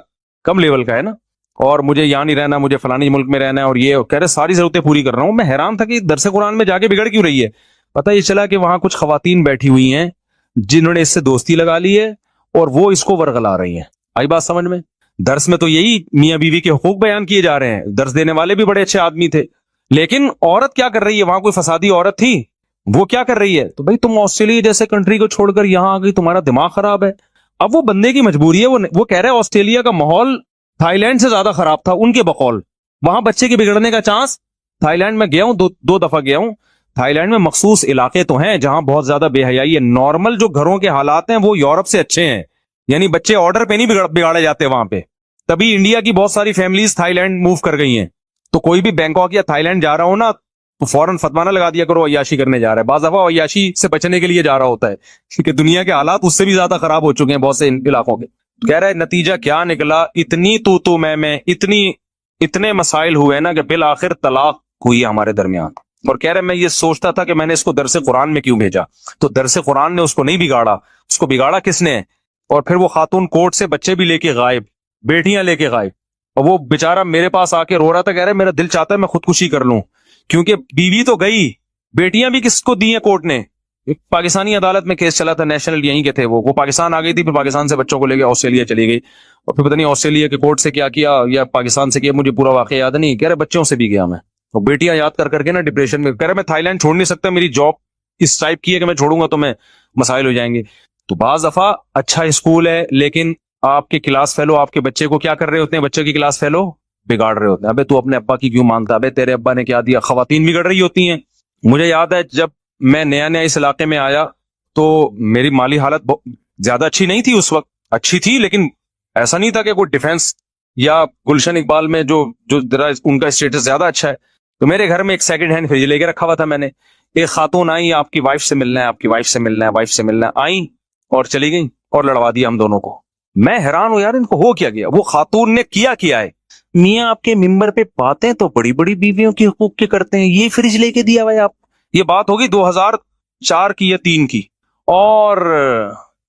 A: کم لیول کا ہے نا, اور مجھے یہاں نہیں رہنا, مجھے فلانی ملک میں رہنا ہے. اور یہ کہہ رہے ساری ضرورتیں پوری کر رہا ہوں. میں حیران تھا کہ درس قرآن میں جا کے بگڑ کیوں رہی ہے. پتہ یہ چلا کہ وہاں کچھ خواتین بیٹھی ہوئی ہیں جنہوں نے اس سے دوستی لگا لی ہے اور وہ اس کو ورغلا رہی ہیں. آئی بات سمجھ میں؟ درس میں تو یہی میاں بیوی کے حقوق بیان کیے جا رہے ہیں, درس دینے والے بھی بڑے اچھے آدمی تھے, لیکن عورت کیا کر رہی ہے, وہاں کوئی فسادی عورت تھی, وہ کیا کر رہی ہے. تو بھائی تم آسٹریلیا جیسے کنٹری کو چھوڑ کر یہاں آ گئی, تمہارا دماغ خراب ہے. اب وہ بندے کی مجبوری ہے, وہ کہہ رہا ہے آسٹریلیا کا ماحول تھائی لینڈ سے زیادہ خراب تھا ان کے بقول, وہاں بچے کے بگڑنے کا چانس. تھائی لینڈ میں گیا ہوں, دو دفعہ گیا ہوں. تھائی لینڈ میں مخصوص علاقے تو ہیں جہاں بہت زیادہ بے حیائی ہے. نارمل جو گھروں کے حالات ہیں وہ یورپ سے اچھے ہیں, یعنی بچے آرڈر پہ نہیں بگاڑے جاتے وہاں پہ. تبھی انڈیا کی بہت ساری فیملیز تھائی لینڈ موو کر گئی ہیں. تو کوئی بھی بینکاک یا تھائی لینڈ جا رہا ہو نا تو فوراً فتوانہ لگا دیا کرو عیاشی کرنے جا رہا ہے. بعض دفعہ عیاشی سے بچنے کے لیے جا رہا ہوتا ہے کیونکہ دنیا کے حالات اس سے بھی زیادہ خراب ہو چکے ہیں بہت سے علاقوں کے. کہہ رہا ہے نتیجہ کیا نکلا, اتنی تو میں اتنے مسائل ہوئے نا کہ بالآخر طلاق ہوئی ہمارے درمیان. اور کہہ رہے میں یہ سوچتا تھا کہ میں نے اس کو درس قرآن میں کیوں بھیجا, تو درس قرآن نے اس کو نہیں بگاڑا, اس کو بگاڑا کس نے. اور پھر وہ خاتون کورٹ سے بچے بھی لے کے غائب, بیٹیاں لے کے غائب, اور وہ بیچارہ میرے پاس آ کے رو رہا تھا, کہہ رہے میرا دل چاہتا ہے میں خودکشی کر لوں, کیونکہ بیوی تو گئی, بیٹیاں بھی کس کو دی ہیں کورٹ نے. ایک پاکستانی عدالت میں کیس چلا تھا, نیشنل یہیں کے تھے, وہ پاکستان آ گئی تھی, پھر پاکستان سے بچوں کو لے کے آسٹریلیا چلی گئی, اور پھر پتہ نہیں آسٹریلیا کے کورٹ سے کیا یا پاکستان سے کیا, مجھے پورا واقعہ یاد نہیں. کہہ رہے بچوں سے بھی گیا میں, اور بیٹیاں یاد کر کے نا ڈپریشن میں. کہہ رہے میں تھائی لینڈ چھوڑ نہیں سکتا, میری جاب اس ٹائپ کی ہے کہ میں چھوڑوں گا تو میں مسائل ہو جائیں گے. تو بعض دفعہ اچھا اسکول ہے لیکن آپ کے کلاس فیلو آپ کے بچے کو کیا کر رہے ہوتے ہیں, بچے کی کلاس فیلو بگاڑ رہے ہوتے ہیں. ابے تو اپنے ابا کی کیوں مانتا, ابے تیرے ابا نے کیا دیا. خواتین بگڑ رہی ہوتی ہیں. مجھے یاد ہے جب میں نیا اس علاقے میں آیا تو میری مالی حالت زیادہ اچھی نہیں تھی اس وقت, اچھی تھی لیکن ایسا نہیں تھا کہ کوئی ڈیفینس یا گلشن اقبال میں جو ان کا اسٹیٹس زیادہ اچھا ہے. تو میرے گھر میں ایک سیکنڈ ہینڈ فریج لے کے رکھا ہوا تھا میں نے. ایک خاتون آئی, آپ کی وائف سے ملنا ہے, آپ کی وائف سے ملنا ہے, وائف سے ملنا ہے, آئیں اور چلی گئیں اور لڑوا دیا ہم دونوں کو. میں حیران ہوں یار ان کو ہو کیا گیا. وہ خاتون نے کیا ہے, میاں آپ کے ممبر پہ باتیں تو بڑی بڑی بیویوں کی حقوق کے کرتے ہیں, یہ فریج لے کے دیا ہوا ہے آپ. یہ بات ہوگی 2004 کی یا 3 کی, اور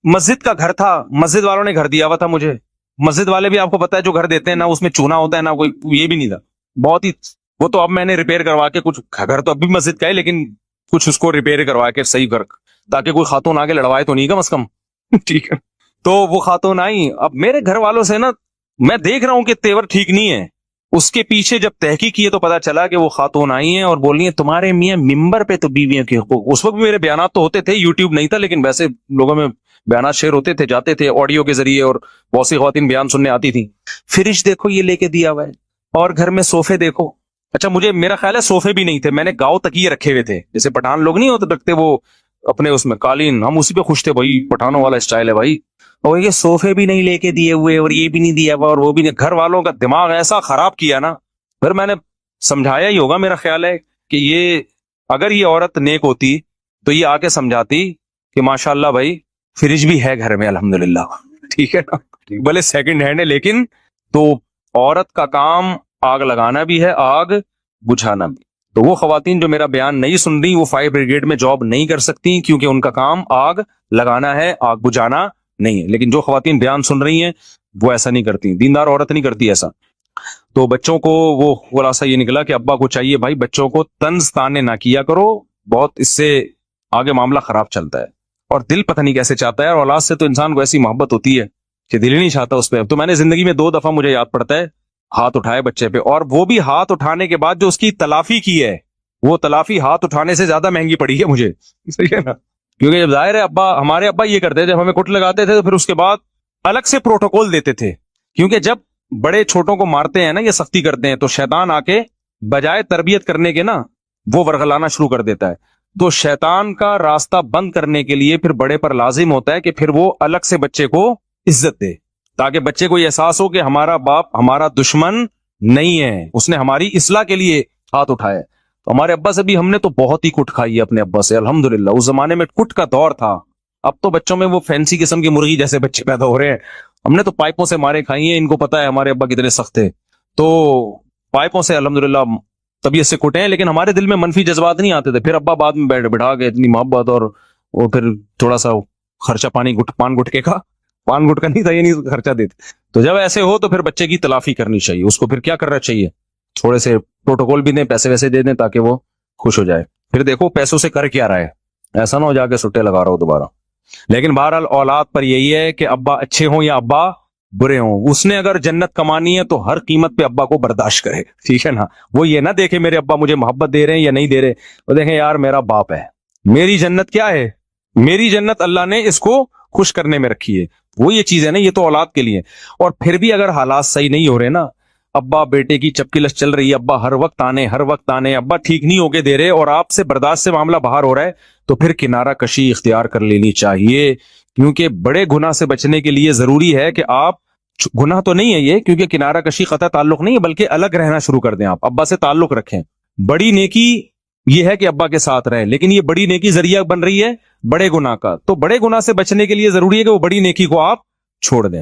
A: مسجد کا گھر تھا, مسجد والوں نے گھر دیا ہوا تھا مجھے. مسجد والے بھی آپ کو پتا ہے جو گھر دیتے ہیں نا اس میں چونا ہوتا ہے, نہ کوئی یہ بھی نہیں تھا بہت ہی. وہ تو اب میں نے ریپیئر کروا کے, کچھ گھر تو اب بھی مسجد کا ہے لیکن کچھ اس کو ریپیئر کروا کے صحیح کر, تاکہ کوئی خاتون آگے لڑوائے تو نہیں کم از کم. ٹھیک ہے, تو وہ خاتون آئی. اب میرے گھر والوں سے نا میں دیکھ رہا ہوں کہ تیور ٹھیک نہیں ہے. اس کے پیچھے جب تحقیق کی تو پتا چلا کہ وہ خاتون آئی ہیں اور بول رہی ہیں تمہارے میاں ممبر پہ تو بیویوں کے حقوق. اس وقت بھی میرے بیانات تو ہوتے تھے, یوٹیوب نہیں تھا لیکن ویسے لوگوں میں بیانات شیئر ہوتے تھے, جاتے تھے آڈیو کے ذریعے, اور بہت سی خواتین بیان سننے آتی تھی. فریج دیکھو یہ لے کے دیا ہوا ہے, اور گھر میں صوفے دیکھو. اچھا مجھے میرا خیال ہے صوفے بھی نہیں تھے, میں نے گاؤں تکیے رکھے ہوئے تھے, جیسے پٹھان لوگ نہیں ہوتے رکھتے وہ اپنے اس میں قالین, ہم اسی پہ خوش تھے, بھائی پٹھانوں والا اسٹائل ہے بھائی. اور یہ صوفے بھی نہیں لے کے دیے ہوئے, اور یہ بھی نہیں دیا ہوا, اور وہ بھی نہیں. گھر والوں کا دماغ ایسا خراب کیا نا. پھر میں نے سمجھایا ہی ہوگا, میرا خیال ہے کہ یہ اگر یہ عورت نیک ہوتی تو یہ آ کے سمجھاتی کہ ماشاءاللہ بھائی فریج بھی ہے گھر میں الحمدللہ. ٹھیک ہے نا, بھلے سیکنڈ ہینڈ ہے لیکن تو عورت کا کام آگ لگانا بھی ہے, آگ بجھانا بھی. تو وہ خواتین جو میرا بیان نہیں سن رہی وہ فائر بریگیڈ میں جاب نہیں کر سکتی, کیونکہ ان کا کام آگ لگانا ہے, آگ بجھانا نہیں ہے. لیکن جو خواتین بیان سن رہی ہیں وہ ایسا نہیں کرتی, دیندار عورت نہیں کرتی ایسا. تو بچوں کو وہ خلاصہ یہ نکلا کہ ابا کو چاہیے بھائی بچوں کو طنز تانے نہ کیا کرو, بہت اس سے آگے معاملہ خراب چلتا ہے. اور دل پتہ نہیں کیسے چاہتا ہے, اور اولاد سے تو انسان کو ایسی محبت ہوتی ہے کہ دل ہی نہیں چاہتا اس پہ. تو میں نے زندگی میں 2 دفعہ مجھے یاد پڑتا ہے ہاتھ اٹھائے بچے پہ, اور وہ بھی ہاتھ اٹھانے کے بعد جو اس کی تلافی کی ہے وہ تلافی ہاتھ اٹھانے سے زیادہ مہنگی پڑی ہے مجھے. صحیح ہے نا, کیونکہ جب ظاہر ہے ہمارے ابا یہ کرتے تھے, جب ہمیں کٹ لگاتے تھے تو پھر اس کے بعد الگ سے پروٹوکول دیتے تھے, کیونکہ جب بڑے چھوٹوں کو مارتے ہیں نا یا سختی کرتے ہیں تو شیطان آ کے بجائے تربیت کرنے کے نا وہ ورغلانا شروع کر دیتا ہے. تو شیطان کا راستہ بند کرنے کے لیے پھر بڑے پر لازم ہوتا ہے کہ پھر وہ الگ سے بچے کو عزت دے, تاکہ بچے کو یہ احساس ہو کہ ہمارا باپ ہمارا دشمن نہیں ہے, اس نے ہماری اصلاح کے لیے ہاتھ اٹھایا. تو ہمارے ابا سے بھی ہم نے تو بہت ہی کٹ کھائی ہے اپنے ابا سے الحمدللہ. اس زمانے میں کٹ کا دور تھا, اب تو بچوں میں وہ فینسی قسم کی مرغی جیسے بچے پیدا ہو رہے ہیں. ہم نے تو پائپوں سے مارے کھائی ہیں, ان کو پتا ہے ہمارے ابا کتنے سخت تھے, تو پائپوں سے الحمدللہ طبیعت سے کٹے ہیں, لیکن ہمارے دل میں منفی جذبات نہیں آتے تھے. پھر ابا بعد میں بٹھا کے اتنی محبت, اور وہ پھر تھوڑا سا خرچہ پان گٹکے کا, پان گٹکا نہیں تھا یہ نہیں خرچہ دیتے. تو جب ایسے ہو تو پھر بچے کی تلافی کرنی چاہیے, اس کو پھر کیا کرنا چاہیے, تھوڑے سے پروٹوکول بھی دیں, پیسے ویسے دے دیں تاکہ وہ خوش ہو جائے. پھر دیکھو پیسوں سے کر کیا رہا ہے, ایسا نہ ہو جا کے سٹے لگا رہا ہو دوبارہ. لیکن بہرحال اولاد پر یہی ہے کہ ابا اچھے ہوں یا ابا برے ہوں, اس نے اگر جنت کمانی ہے تو ہر قیمت پہ ابا کو برداشت کرے. ٹھیک ہے نا, وہ یہ نہ دیکھے میرے ابا مجھے محبت دے رہے ہیں یا نہیں دے رہے, وہ دیکھیں یار میرا باپ ہے, میری جنت کیا ہے, میری جنت اللہ نے اس کو خوش کرنے میں رکھیے. وہ یہ چیز ہے نا, یہ تو اولاد کے لیے. اور پھر بھی اگر حالات صحیح نہیں ہو رہے نا, ابا بیٹے کی چپکلش چل رہی ہے, ابا ہر وقت آنے, ابا ٹھیک نہیں ہوکے دے رہے, اور آپ سے برداشت سے معاملہ باہر ہو رہا ہے, تو پھر کنارہ کشی اختیار کر لینی چاہیے. کیونکہ بڑے گناہ سے بچنے کے لیے ضروری ہے کہ آپ, گناہ تو نہیں ہے یہ, کیونکہ کنارہ کشی قطع تعلق نہیں ہے, بلکہ الگ رہنا شروع کر دیں, آپ ابا سے تعلق رکھیں. بڑی نیکی یہ ہے کہ ابا کے ساتھ رہیں, لیکن یہ بڑی نیکی ذریعہ بن رہی ہے بڑے گناہ کا. تو بڑے گناہ سے بچنے کے لیے ضروری ہے کہ وہ بڑی نیکی کو آپ چھوڑ دیں.